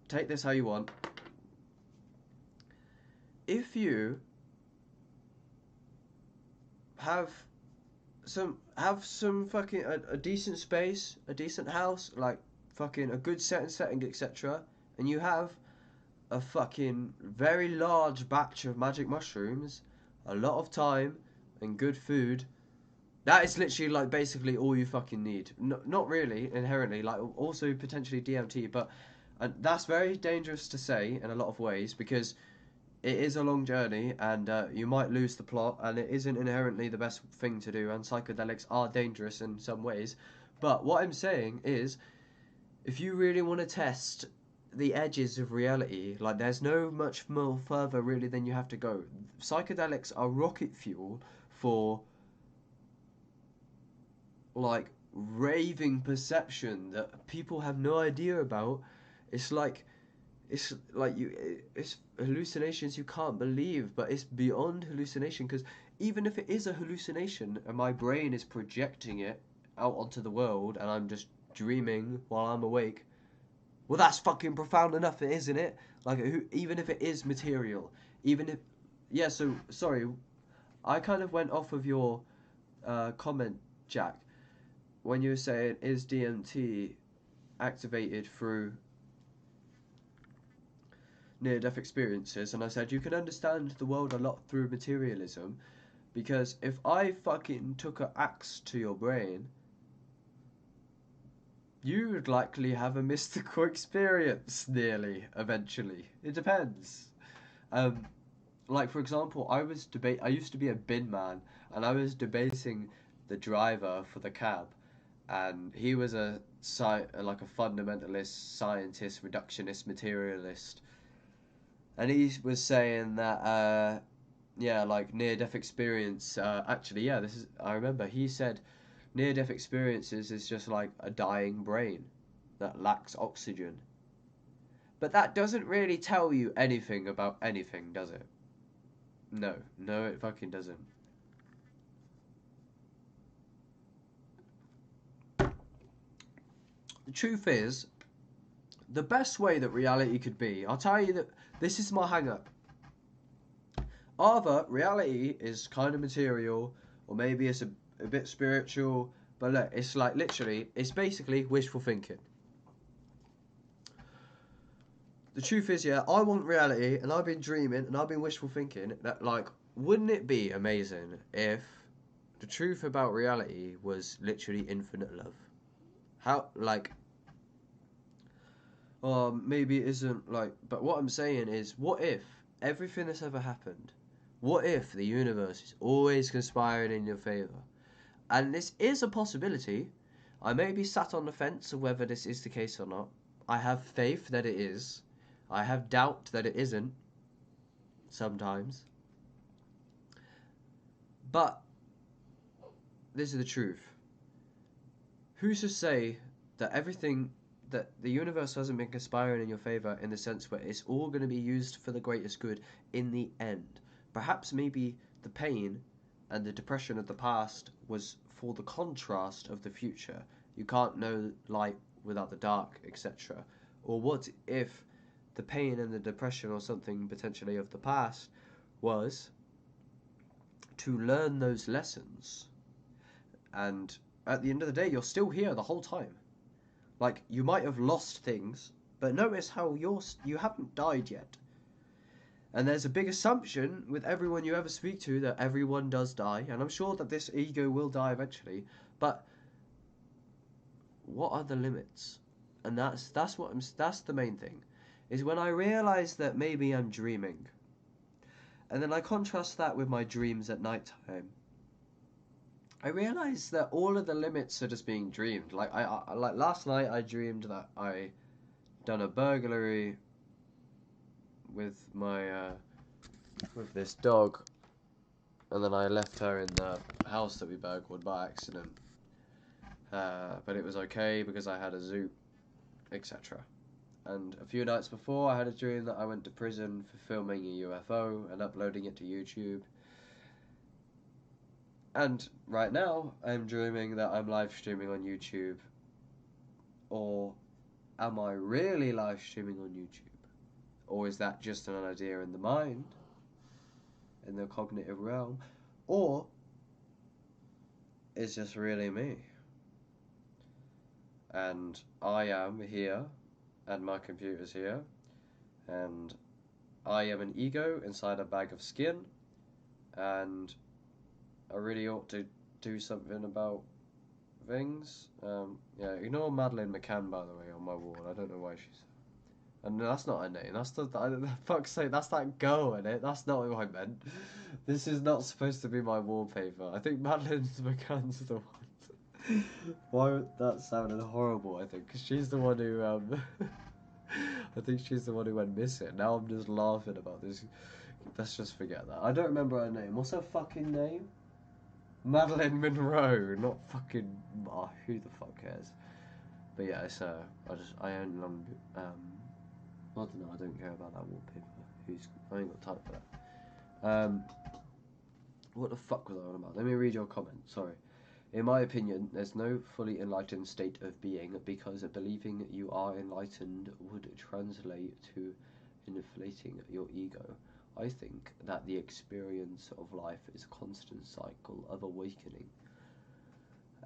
take this how you want. If you have some fucking a decent space, a decent house, like fucking a good setting, etc., and you have a fucking very large batch of magic mushrooms, a lot of time, and good food, that is literally like basically all you fucking need. Not really inherently, like also potentially DMT, but that's very dangerous to say in a lot of ways, because it is a long journey, and you might lose the plot, and it isn't inherently the best thing to do, and psychedelics are dangerous in some ways. But what I'm saying is, if you really want to test the edges of reality. Like, there's no much more further really than you have to go. Psychedelics are rocket fuel for like raving perception that people have no idea about. It's like it's hallucinations you can't believe, but it's beyond hallucination, because even if it is a hallucination and my brain is projecting it out onto the world and I'm just dreaming while I'm awake, well, that's fucking profound enough, isn't it? Like, even if it is material, even if, yeah. So sorry, I kind of went off of your comment, Jack, when you were saying, is DMT activated through near-death experiences, and I said you can understand the world a lot through materialism, because if I fucking took an axe to your brain, you would likely have a mystical experience nearly eventually. It depends. Um, like, for example, I used to be a bin man, and I was debating the driver for the cab, and he was like a fundamentalist, scientist, reductionist, materialist, and he was saying that yeah, like near death experience. Actually, yeah, this is, I remember he said near death experiences is just like a dying brain that lacks oxygen. But that doesn't really tell you anything about anything, does it? No, no, it fucking doesn't. The truth is, the best way that reality could be, I'll tell you that this is my hang up. Either reality is kind of material, or maybe it's a bit spiritual, but look, it's like literally, it's basically wishful thinking. The truth is, yeah, I want reality, and I've been dreaming, and I've been wishful thinking that, like, wouldn't it be amazing if the truth about reality was literally infinite love? How, like, maybe it isn't, like, but what I'm saying is, what if everything that's ever happened, what if the universe is always conspiring in your favour? And this is a possibility. I may be sat on the fence of whether this is the case or not. I have faith that it is. I have doubt that it isn't. Sometimes. But this is the truth. Who's to say that everything, that the universe hasn't been conspiring in your favour, in the sense where it's all going to be used for the greatest good in the end? Perhaps maybe the pain and the depression of the past was for the contrast of the future. You can't know light without the dark, etc. Or what if the pain and the depression, or something potentially of the past, was to learn those lessons, and at the end of the day you're still here the whole time. Like, you might have lost things, but notice how you haven't died yet. And there's a big assumption with everyone you ever speak to that everyone does die, and I'm sure that this ego will die eventually, but what are the limits? And that's the main thing, is when I realise that maybe I'm dreaming, and then I contrast that with my dreams at night time. I realise that all of the limits are just being dreamed. Like, I like last night I dreamed that I done a burglary with my with this dog, and then I left her in the house that we burgled by accident. But it was okay because I had a zoot, etc. And a few nights before, I had a dream that I went to prison for filming a UFO and uploading it to YouTube. And right now, I'm dreaming that I'm live streaming on YouTube. Or am I really live streaming on YouTube? Or is that just an idea in the mind, in the cognitive realm? Or it's just really me? And I am here, and my computer's here, and I am an ego inside a bag of skin, and I really ought to do something about things. Yeah, ignore Madeleine McCann, by the way, on my wall. I don't know why she's... And that's not her name. That's fuck's sake, that's that girl in it. That's not what I meant. This is not supposed to be my wallpaper. I think Madeleine McCann's the one. Why that sounded horrible, I think, because she's the one who I think she's the one who went missing. Now I'm just laughing about this. Let's just forget that. I don't remember her name. What's her fucking name? Madeline Monroe. Not fucking. Oh, who the fuck cares? But yeah, it's I own I don't know. I don't care about that wallpaper. I ain't got time for that. What the fuck was I on about? Let me read your comment. Sorry. In my opinion, there's no fully enlightened state of being because believing you are enlightened would translate to inflating your ego. I think that the experience of life is a constant cycle of awakening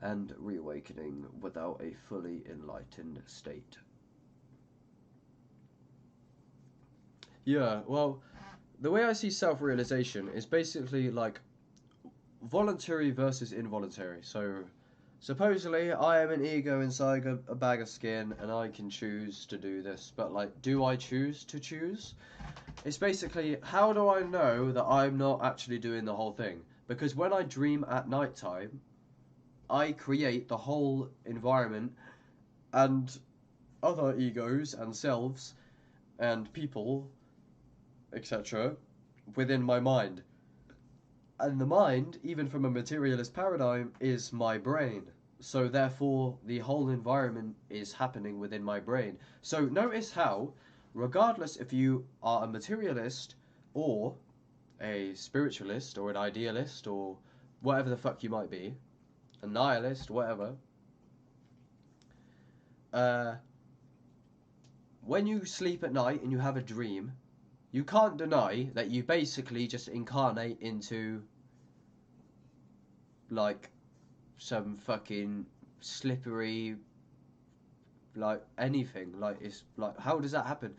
and reawakening without a fully enlightened state. Yeah, well, the way I see self-realization is basically like voluntary versus involuntary. So, supposedly, I am an ego inside a bag of skin, and I can choose to do this. But like, do I choose to choose? It's basically, how do I know that I'm not actually doing the whole thing? Because when I dream at nighttime, I create the whole environment and other egos and selves and people, etc., within my mind. And the mind, even from a materialist paradigm, is my brain. So therefore, the whole environment is happening within my brain. So notice how, regardless if you are a materialist or a spiritualist or an idealist or whatever the fuck you might be, a nihilist, whatever, when you sleep at night and you have a dream, you can't deny that you basically just incarnate into like some fucking slippery, like anything. Like, it's like, how does that happen?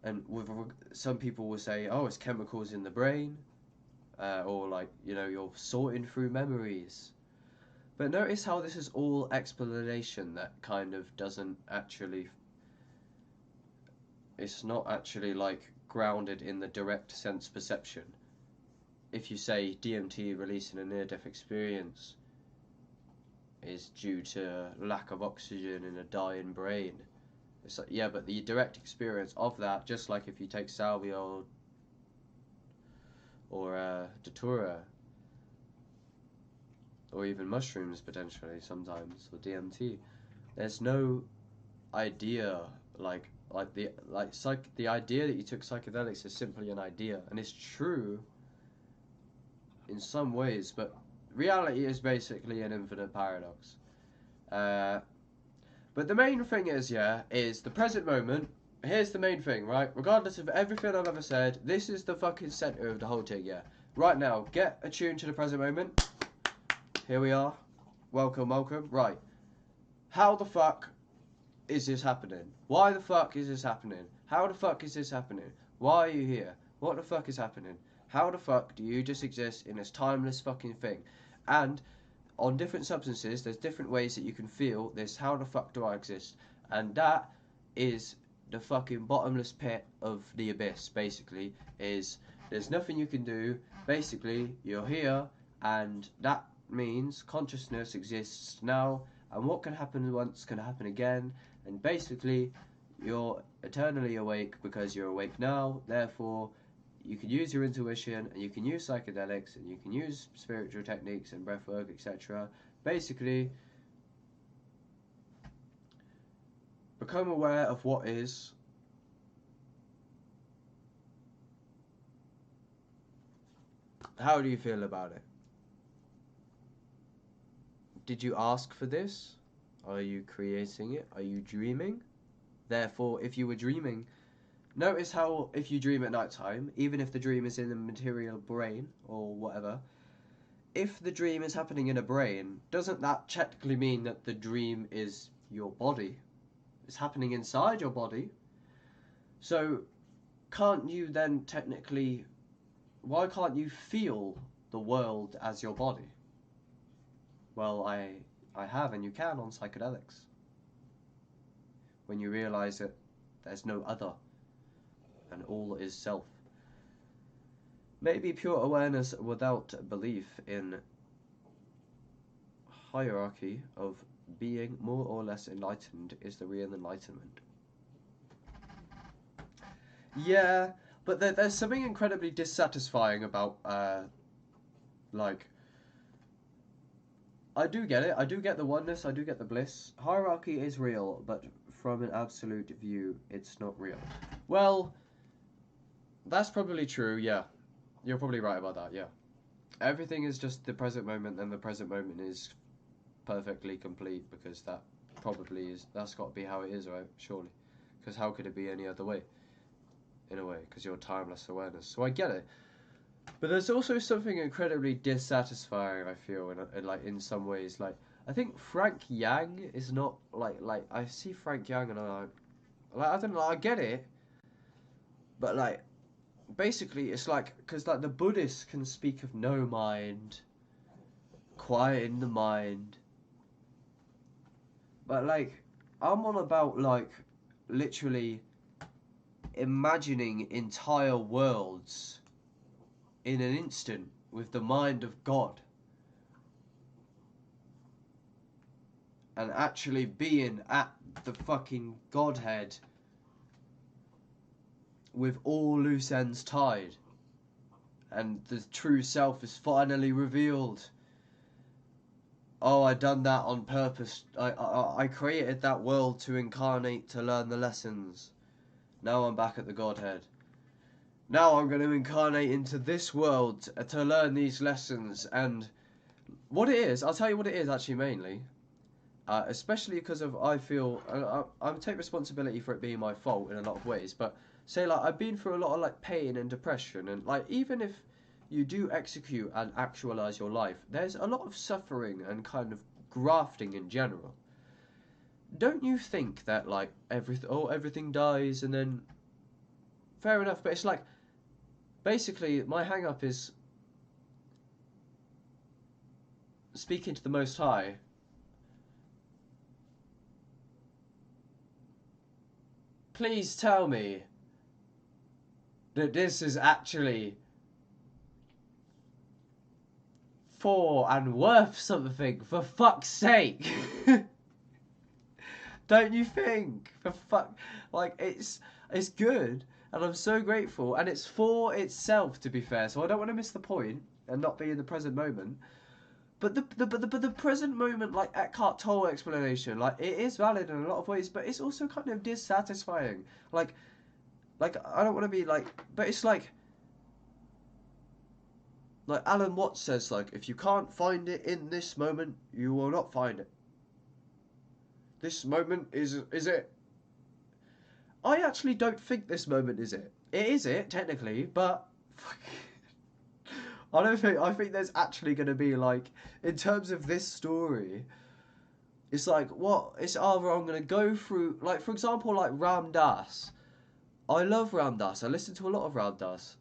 And with some people will say, oh, it's chemicals in the brain, or like, you know, you're sorting through memories. But notice how this is all explanation that kind of doesn't actually, it's not actually like grounded in the direct sense perception. If you say DMT releasing a near-death experience is due to lack of oxygen in a dying brain, it's like, yeah, but the direct experience of that, just like if you take salvia or datura, or even mushrooms potentially sometimes, or DMT, there's no idea the idea that you took psychedelics is simply an idea, and it's true in some ways, but reality is basically an infinite paradox. But the main thing is, yeah, is the present moment. Here's the main thing, right? Regardless of everything I've ever said, this is the fucking center of the whole thing, yeah. Right now, get attuned to the present moment. Here we are. Welcome, welcome. Right. How the fuck is this happening? Why the fuck is this happening? How the fuck is this happening? Why are you here? What the fuck is happening? How the fuck do you just exist in this timeless fucking thing? And on different substances, there's different ways that you can feel this, how the fuck do I exist? And that is the fucking bottomless pit of the abyss, basically, is there's nothing you can do. Basically, you're here, and that means consciousness exists now, and what can happen once can happen again, and basically, you're eternally awake because you're awake now, therefore, you can use your intuition, and you can use psychedelics, and you can use spiritual techniques and breathwork, etc. Basically, become aware of what is. How do you feel about it? Did you ask for this? Are you creating it? Are you dreaming? Therefore, if you were dreaming, notice how if you dream at night time, even if the dream is in the material brain or whatever, if the dream is happening in a brain, doesn't that technically mean that the dream is your body? It's happening inside your body. So can't you then technically, why can't you feel the world as your body? Well, I have, and you can on psychedelics. When you realize that there's no other, and all is self. Maybe pure awareness without belief in hierarchy of being more or less enlightened is the real enlightenment. Yeah, but there's something incredibly dissatisfying about like I do get it. I do get the oneness. I do get the bliss. Hierarchy is real, but from an absolute view, it's not real. Well, that's probably true. Yeah, you're probably right about that. Yeah, everything is just the present moment, and the present moment is perfectly complete because that probably is. That's got to be how it is, right? Surely, because how could it be any other way? In a way, because you're timeless awareness. So I get it. But there's also something incredibly dissatisfying. I feel in some ways. Like I think Frank Yang is not like I see Frank Yang and I'm like I don't know. I get it, but like basically it's like because like the Buddhists can speak of no mind, quiet in the mind, but like I'm on about like literally imagining entire worlds in an instant with the mind of God. And actually being at the fucking Godhead with all loose ends tied and the true self is finally revealed. Oh, I done that on purpose. I created that world to incarnate to learn the lessons. Now I'm back at the Godhead. Now I'm going to incarnate into this world to learn these lessons. And what it is, I'll tell you what it is actually mainly. Especially because of I feel I take responsibility for it being my fault in a lot of ways, but say like I've been through a lot of like pain and depression, and like even if you do execute and actualize your life, there's a lot of suffering and kind of grafting in general. Don't you think that like everything dies and then fair enough, but it's like basically my hang up is speaking to the Most High. Please tell me that this is actually for and worth something, for fuck's sake. Don't you think? For fuck, like it's good, and I'm so grateful, and it's for itself to be fair. So I don't want to miss the point and not be in the present moment. But the present moment, like Eckhart Tolle explanation, like it is valid in a lot of ways, but it's also kind of dissatisfying. Like I don't want to be like, but it's like Alan Watts says, like if you can't find it in this moment, you will not find it. This moment is it? I actually don't think this moment is it. It is it technically, but I don't think. I think there's actually going to be like in terms of this story. It's like what? It's either I'm going to go through like for example like Ram Dass. I love Ram Dass. I listen to a lot of Ram Dass.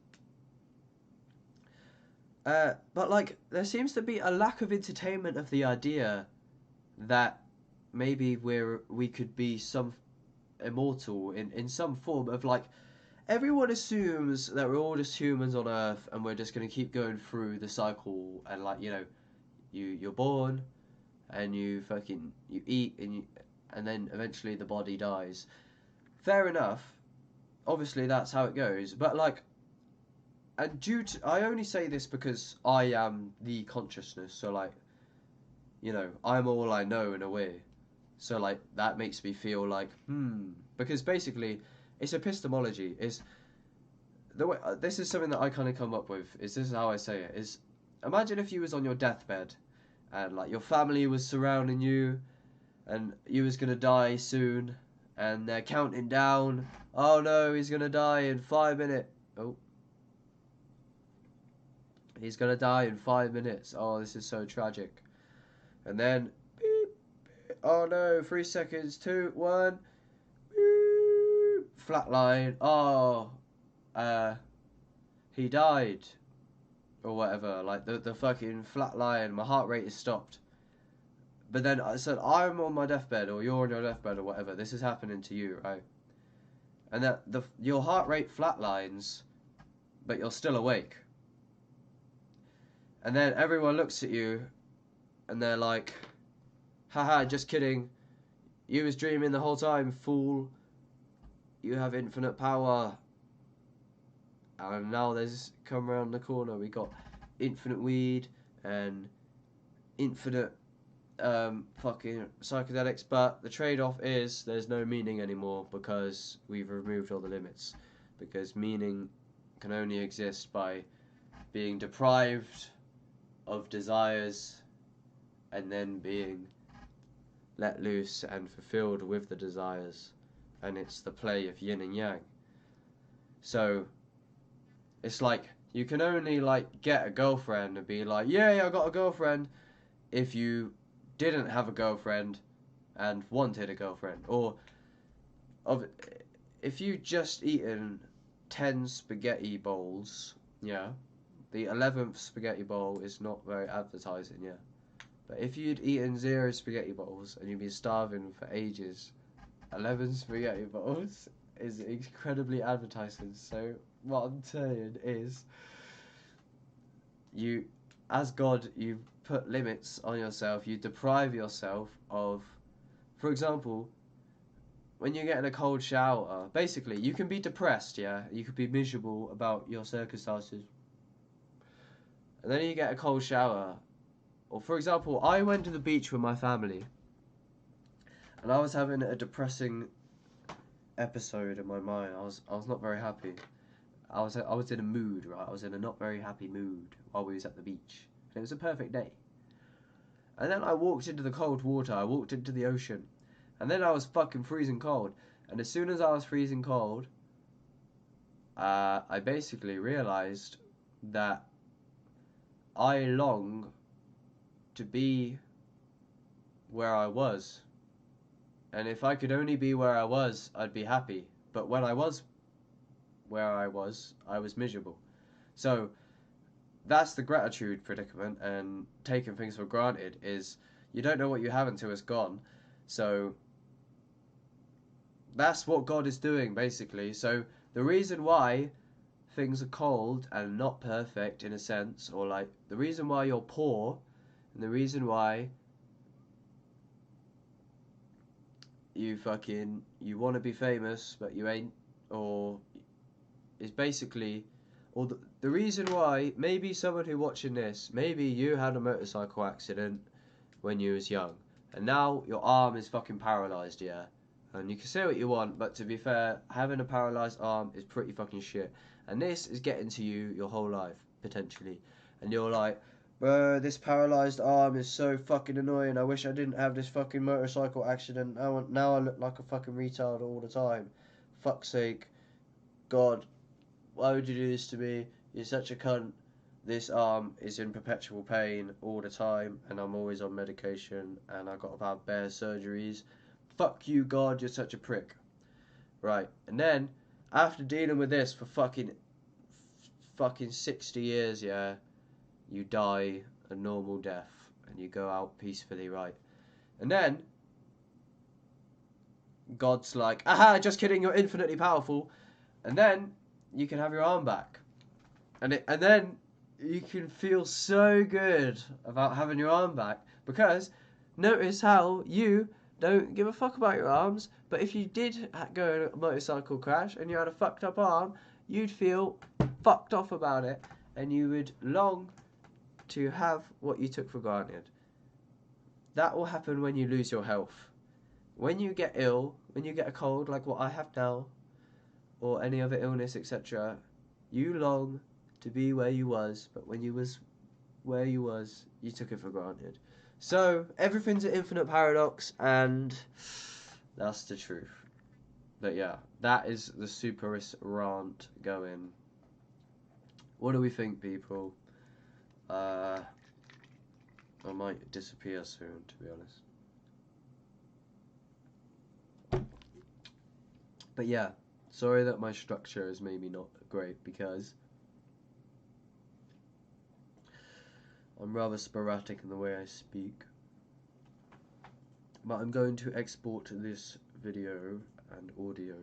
But like there seems to be a lack of entertainment of the idea that maybe we could be some immortal in some form of like everyone assumes that we're all just humans on Earth and we're just gonna keep going through the cycle and like you're born and you eat and then eventually the body dies. Fair enough. Obviously that's how it goes. But like and I only say this because I am the consciousness. So like I'm all I know in a way. So like that makes me feel like because basically it's epistemology. Is the way this is something that I kind of come up with. Is this is how I say it? Is imagine if you was on your deathbed, and like your family was surrounding you, and you was gonna die soon, and they're counting down. Oh no, he's gonna die in 5 minutes. Oh, he's gonna die in 5 minutes. Oh, this is so tragic. And then oh no, 3 seconds, 2, 1. Flatline. Oh, he died. Or whatever. Like, the fucking flatline. My heart rate is stopped. But then I said, I'm on my deathbed, or you're on your deathbed, or whatever. This is happening to you, right? And that your heart rate flatlines, but you're still awake. And then everyone looks at you, and they're like, haha, just kidding. You was dreaming the whole time, fool. You have infinite power. And now there's come around the corner. We got infinite weed and infinite fucking psychedelics, but the trade-off is there's no meaning anymore because we've removed all the limits. Because meaning can only exist by being deprived of desires and then being let loose and fulfilled with the desires, and it's the play of yin and yang. So it's like you can only like get a girlfriend and be like, yay, I got a girlfriend, if you didn't have a girlfriend and wanted a girlfriend. Or if you just eaten 10 spaghetti bowls, yeah, the 11th spaghetti bowl is not very advertising, yeah. But if you'd eaten 0 spaghetti bowls and you'd been starving for ages, 11 spaghetti bowls is incredibly advertising. So what I'm saying is, you, as God, you put limits on yourself. You deprive yourself of, for example, when you get in a cold shower, basically you can be depressed, yeah, you could be miserable about your circumstances, and then you get a cold shower. Or for example, I went to the beach with my family and I was having a depressing episode in my mind. I was not very happy. I was in a mood, right? I was in a not very happy mood while we was at the beach. And it was a perfect day. And then I walked into the cold water. I walked into the ocean. And then I was fucking freezing cold. And as soon as I was freezing cold, I basically realized that I long to be where I was. And if I could only be where I was, I'd be happy. But when I was where I was miserable. So that's the gratitude predicament, and taking things for granted is you don't know what you have until it's gone. So that's what God is doing, basically. So the reason why things are cold and not perfect in a sense, or like the reason why you're poor, and the reason why you want to be famous but you ain't, or is basically, or the reason why, maybe someone who watching this, maybe you had a motorcycle accident when you was young, and now your arm is fucking paralysed, yeah? And you can say what you want, but to be fair, having a paralysed arm is pretty fucking shit. And this is getting to you your whole life, potentially. And you're like, bro, this paralysed arm is so fucking annoying. I wish I didn't have this fucking motorcycle accident. Now I look like a fucking retard all the time. Fuck's sake. God, why would you do this to me? You're such a cunt. This arm is in perpetual pain all the time, and I'm always on medication, and I got to have bare surgeries. Fuck you, God, you're such a prick. Right, and then, after dealing with this for fucking 60 years, yeah, you die a normal death, and you go out peacefully, right? And then, God's like, aha, just kidding, you're infinitely powerful. And then, you can have your arm back. And then, you can feel so good about having your arm back, because notice how you don't give a fuck about your arms, but if you did go in a motorcycle crash and you had a fucked up arm, you'd feel fucked off about it, and you would long to have what you took for granted. That will happen when you lose your health. When you get ill, when you get a cold like what I have now, or any other illness, etc., you long to be where you was, but when you was where you was, you took it for granted. So, everything's an infinite paradox, and that's the truth. But yeah, that is the superist rant going. What do we think, people? I might disappear soon, to be honest. But yeah, sorry that my structure is maybe not great, because I'm rather sporadic in the way I speak. But I'm going to export this video and audio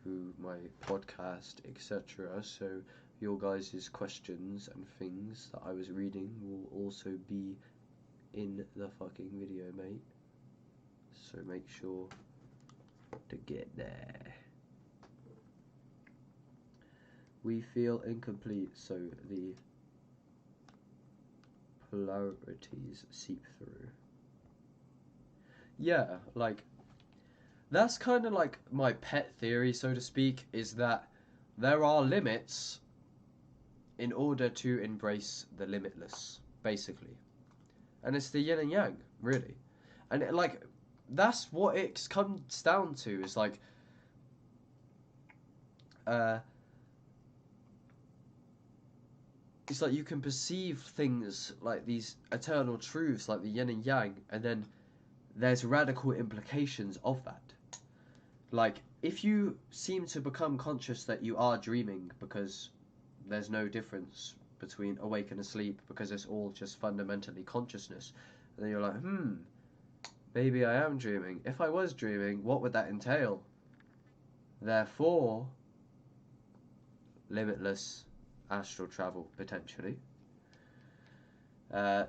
to my podcast, etc. So your guys' questions and things that I was reading will also be in the fucking video, mate. So make sure to get there. We feel incomplete, so the polarities seep through. Yeah, like, that's kind of like my pet theory, so to speak, is that there are limits in order to embrace the limitless, basically. And it's the yin and yang, really. And like, that's what it comes down to, is like, uh, it's like you can perceive things like these eternal truths, like the yin and yang, and then there's radical implications of that. Like, if you seem to become conscious that you are dreaming because there's no difference between awake and asleep because it's all just fundamentally consciousness, and then you're like, maybe I am dreaming. If I was dreaming, what would that entail? Therefore, limitless astral travel, potentially.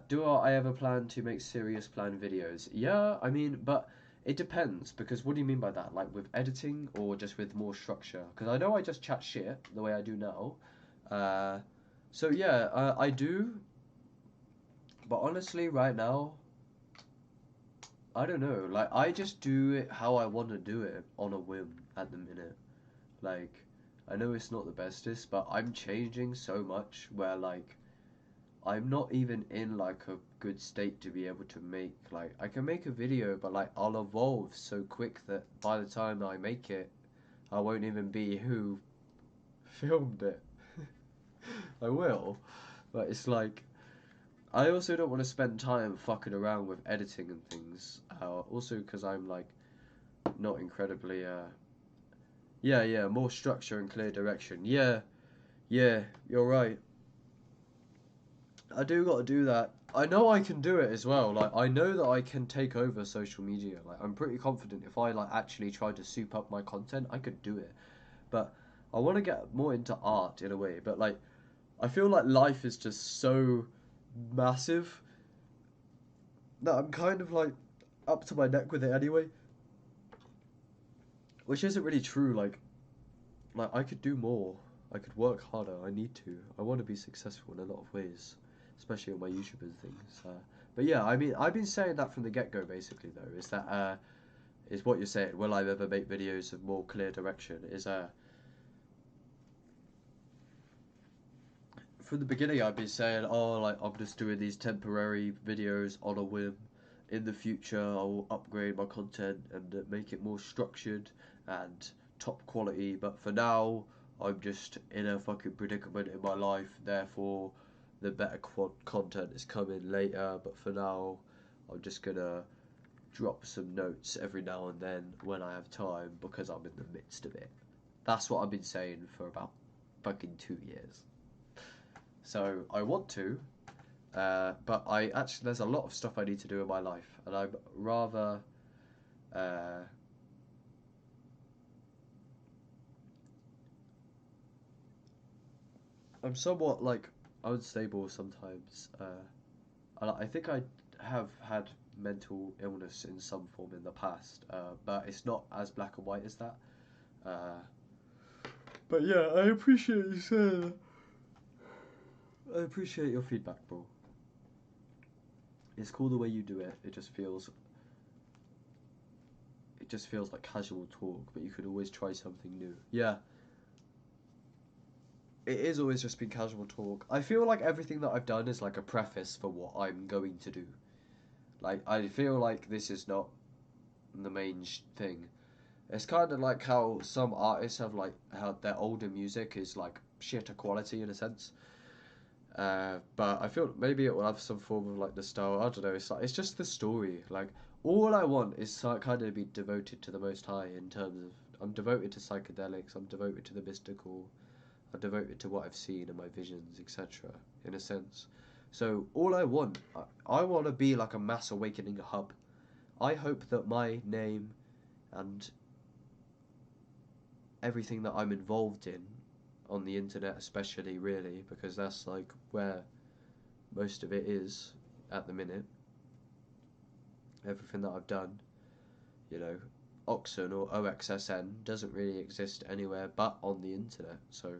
Do I ever plan to make serious plan videos? Yeah, I mean, but it depends, because what do you mean by that? Like with editing or just with more structure? Because I know I just chat shit the way I do now. So yeah, I do. But honestly, right now, I don't know. Like, I just do it how I want to do it on a whim at the minute. Like, I know it's not the bestest, but I'm changing so much where, like, I'm not even in, like, a good state to be able to make, like, I can make a video, but, like, I'll evolve so quick that by the time I make it, I won't even be who filmed it. I will, but it's like, I also don't want to spend time fucking around with editing and things. Also, because I'm like not incredibly yeah, more structure and clear direction. Yeah, you're right. I do got to do that. I know I can do it as well. Like, I know that I can take over social media. Like, I'm pretty confident if I like actually tried to soup up my content, I could do it. But I want to get more into art in a way. But like, I feel like life is just so massive that I'm kind of like up to my neck with it anyway. Which isn't really true. Like I could do more. I could work harder. I need to. I want to be successful in a lot of ways, especially on my YouTube and things. But yeah, I mean, I've been saying that from the get-go. Basically, though, is that is what you're saying. Will I ever make videos of more clear direction? Is from the beginning, I've been saying, oh, like, I'm just doing these temporary videos on a whim. In the future, I will upgrade my content and make it more structured and top quality. But for now, I'm just in a fucking predicament in my life. Therefore, the better content is coming later. But for now, I'm just gonna drop some notes every now and then when I have time because I'm in the midst of it. That's what I've been saying for about fucking 2 years. So I want to, but I actually there's a lot of stuff I need to do in my life, and I'm rather uh, I'm somewhat like unstable sometimes. And I think I have had mental illness in some form in the past, but it's not as black and white as that. Uh, but yeah, I appreciate you saying that. I appreciate your feedback, bro. It's cool the way you do it. It just feels like casual talk, but you could always try something new. Yeah, it is always just been casual talk. I feel like everything that I've done is like a preface for what I'm going to do. Like, I feel like this is not the main thing. It's kind of like how some artists have like how their older music is like shitter quality in a sense. But I feel maybe it will have some form of like nostalgia. I don't know. It's like it's just the story. Like, all I want is kind of be devoted to the Most High in terms of I'm devoted to psychedelics. I'm devoted to the mystical. I'm devoted to what I've seen and my visions, etc. In a sense. So all I want to be like a mass awakening hub. I hope that my name and everything that I'm involved in on the internet, especially, really, because that's like where most of it is at the minute. Everything that I've done, you know, OXSN or OXSN doesn't really exist anywhere but on the internet. So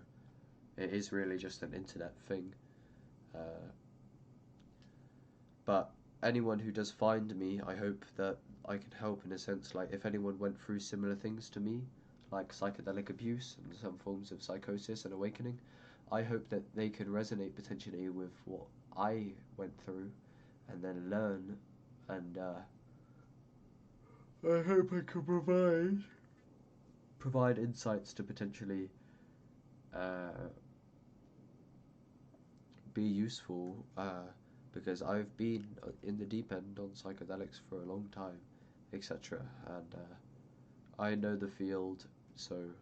it is really just an internet thing. But anyone who does find me, I hope that I can help in a sense. Like, if anyone went through similar things to me, like psychedelic abuse and some forms of psychosis and awakening, I hope that they can resonate potentially with what I went through and then learn, and I hope I can provide insights to potentially be useful, because I've been in the deep end on psychedelics for a long time, etc. And I know the field, so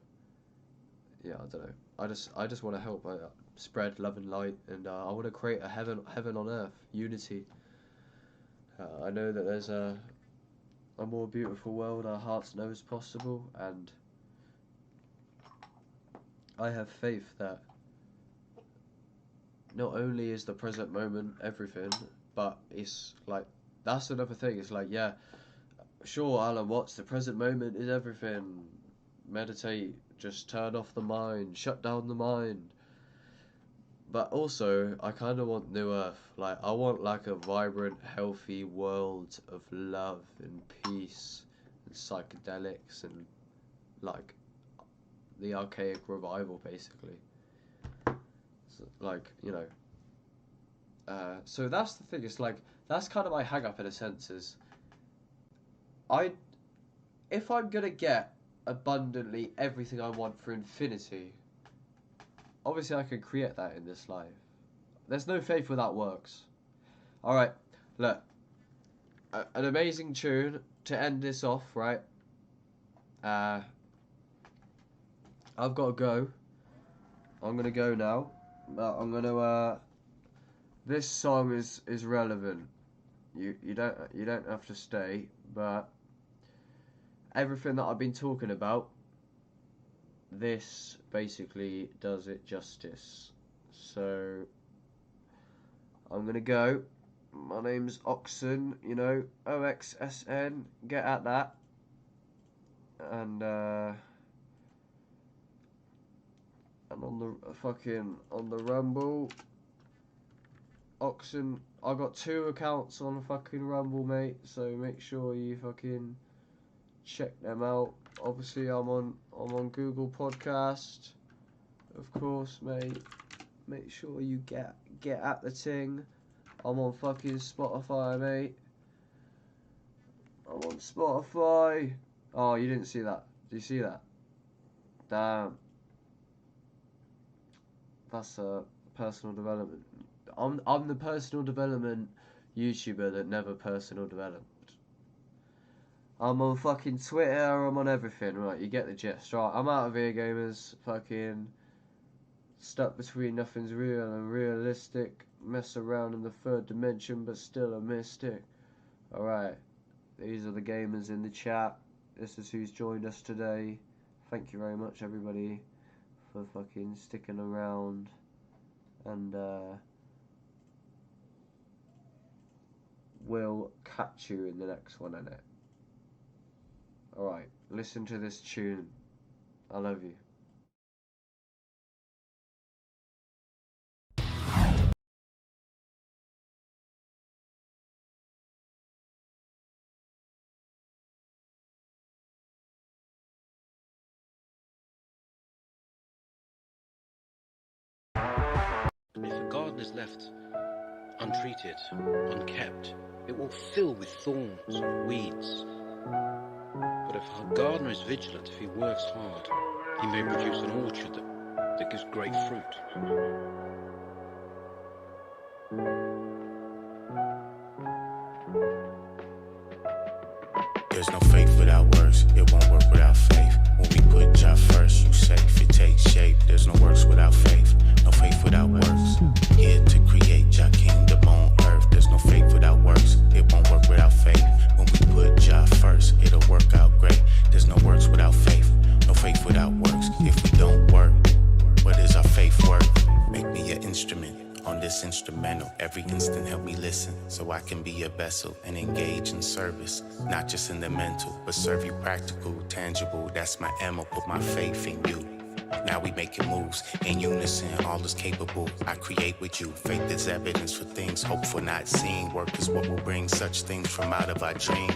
yeah, I don't know. I just want to help spread love and light, and I want to create a heaven on earth, unity. I know that there's a more beautiful world our hearts know is possible, and I have faith that not only is the present moment everything, but it's like, that's another thing. It's like, yeah, sure, Alan Watts, the present moment is everything. Meditate, just turn off the mind, shut down the mind. But also, I kind of want New Earth. Like, I want like a vibrant, healthy world of love and peace and psychedelics and like the archaic revival, basically. So, like, you know. So that's the thing. It's like, that's kind of my hang up in a sense. Is if I'm gonna get abundantly everything I want for infinity, obviously I can create that in this life. There's no faith without works. Alright, look. An amazing tune to end this off, right? I've got to go. I'm gonna go now. But I'm gonna this song is relevant. You don't have to stay, but everything that I've been talking about, this basically does it justice. So I'm gonna go. My name's OXSN, you know, OXSN. Get at that. And on the Rumble, OXSN. I got 2 accounts on fucking Rumble, mate. So make sure you fucking check them out. Obviously, I'm on Google Podcast, of course, mate. Make sure you get at the ting. I'm on fucking Spotify, mate. I'm on Spotify. Oh, you didn't see that? Did you see that? Damn. That's a personal development. I'm the personal development YouTuber that never personal developed. I'm on fucking Twitter, I'm on everything, right, you get the gist, right, I'm out of here, gamers, fucking stuck between nothing's real and realistic, mess around in the 3rd dimension, but still a mystic. Alright, these are the gamers in the chat, this is who's joined us today. Thank you very much, everybody, for fucking sticking around, and we'll catch you in the next one, innit? Alright, listen to this tune. I love you. If a garden is left untreated, unkept, it will fill with thorns and weeds. But if a gardener is vigilant, if he works hard, he may produce an orchard that gives great fruit. There's no faith without works, it won't work without faith. When we put Jah first, you safe, it takes shape. There's no works without faith, no faith without works. Here to create Jah kingdom on earth. There's no faith without works, it won't work without faith. When we put Jah first, it'll work out great. There's no works without faith, no faith without works. If we don't work, what is our faith worth? Make me an instrument on this instrumental. Every instant help me listen so I can be a vessel and engage in service, not just in the mental, but serve you practical, tangible. That's my ammo, put my faith in you. Now we making moves in unison, all is capable. I create with you. Faith is evidence for things hoped for, not seen. Work is what will bring such things from out of our dreams.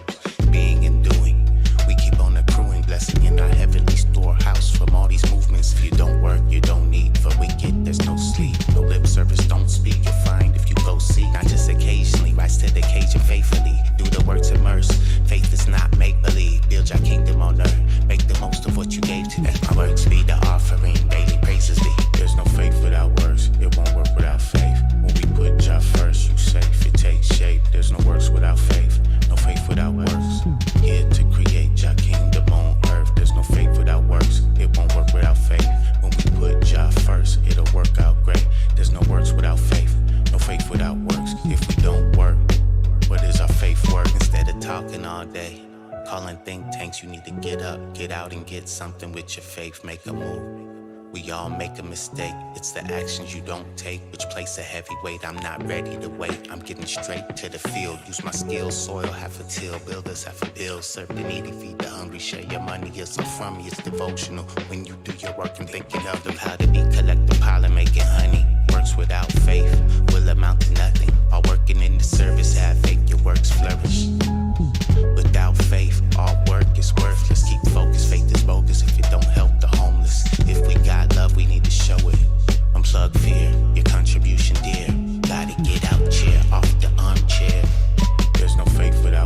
Being and doing, we keep on accruing blessing in our heavenly storehouse from all these movements. If you don't work, you don't need. For wicked, there's no sleep, no lip service, don't speak. You'll find if you go see, not just occasionally, rise to the occasion faithfully. Do the work to immerse. Faith is not make believe. Build your kingdom on earth. Make the most of what you gave to me. My works be the offering, daily praises be. There's no faith without works. It won't work without faith. When we put Jah first, you safe, it takes shape. There's no works without faith. No faith without works. Here to create Jah kingdom on earth. There's no faith without works. It won't work without faith. When we put Jah first, it'll work out great. There's no works without faith. No faith without works. If we don't work, what is our faith work? Instead of talking all day, calling think tanks, you need to get up, get out and get something with your faith. Make a move. We all make a mistake. It's the actions you don't take which place a heavy weight. I'm not ready to wait. I'm getting straight to the field. Use my skills, soil half a till, builders half a bill. Serve the needy, feed the hungry. Share your money, it's so from me, it's devotional. When you do your work and thinking of them, how to be collective, piling, making honey.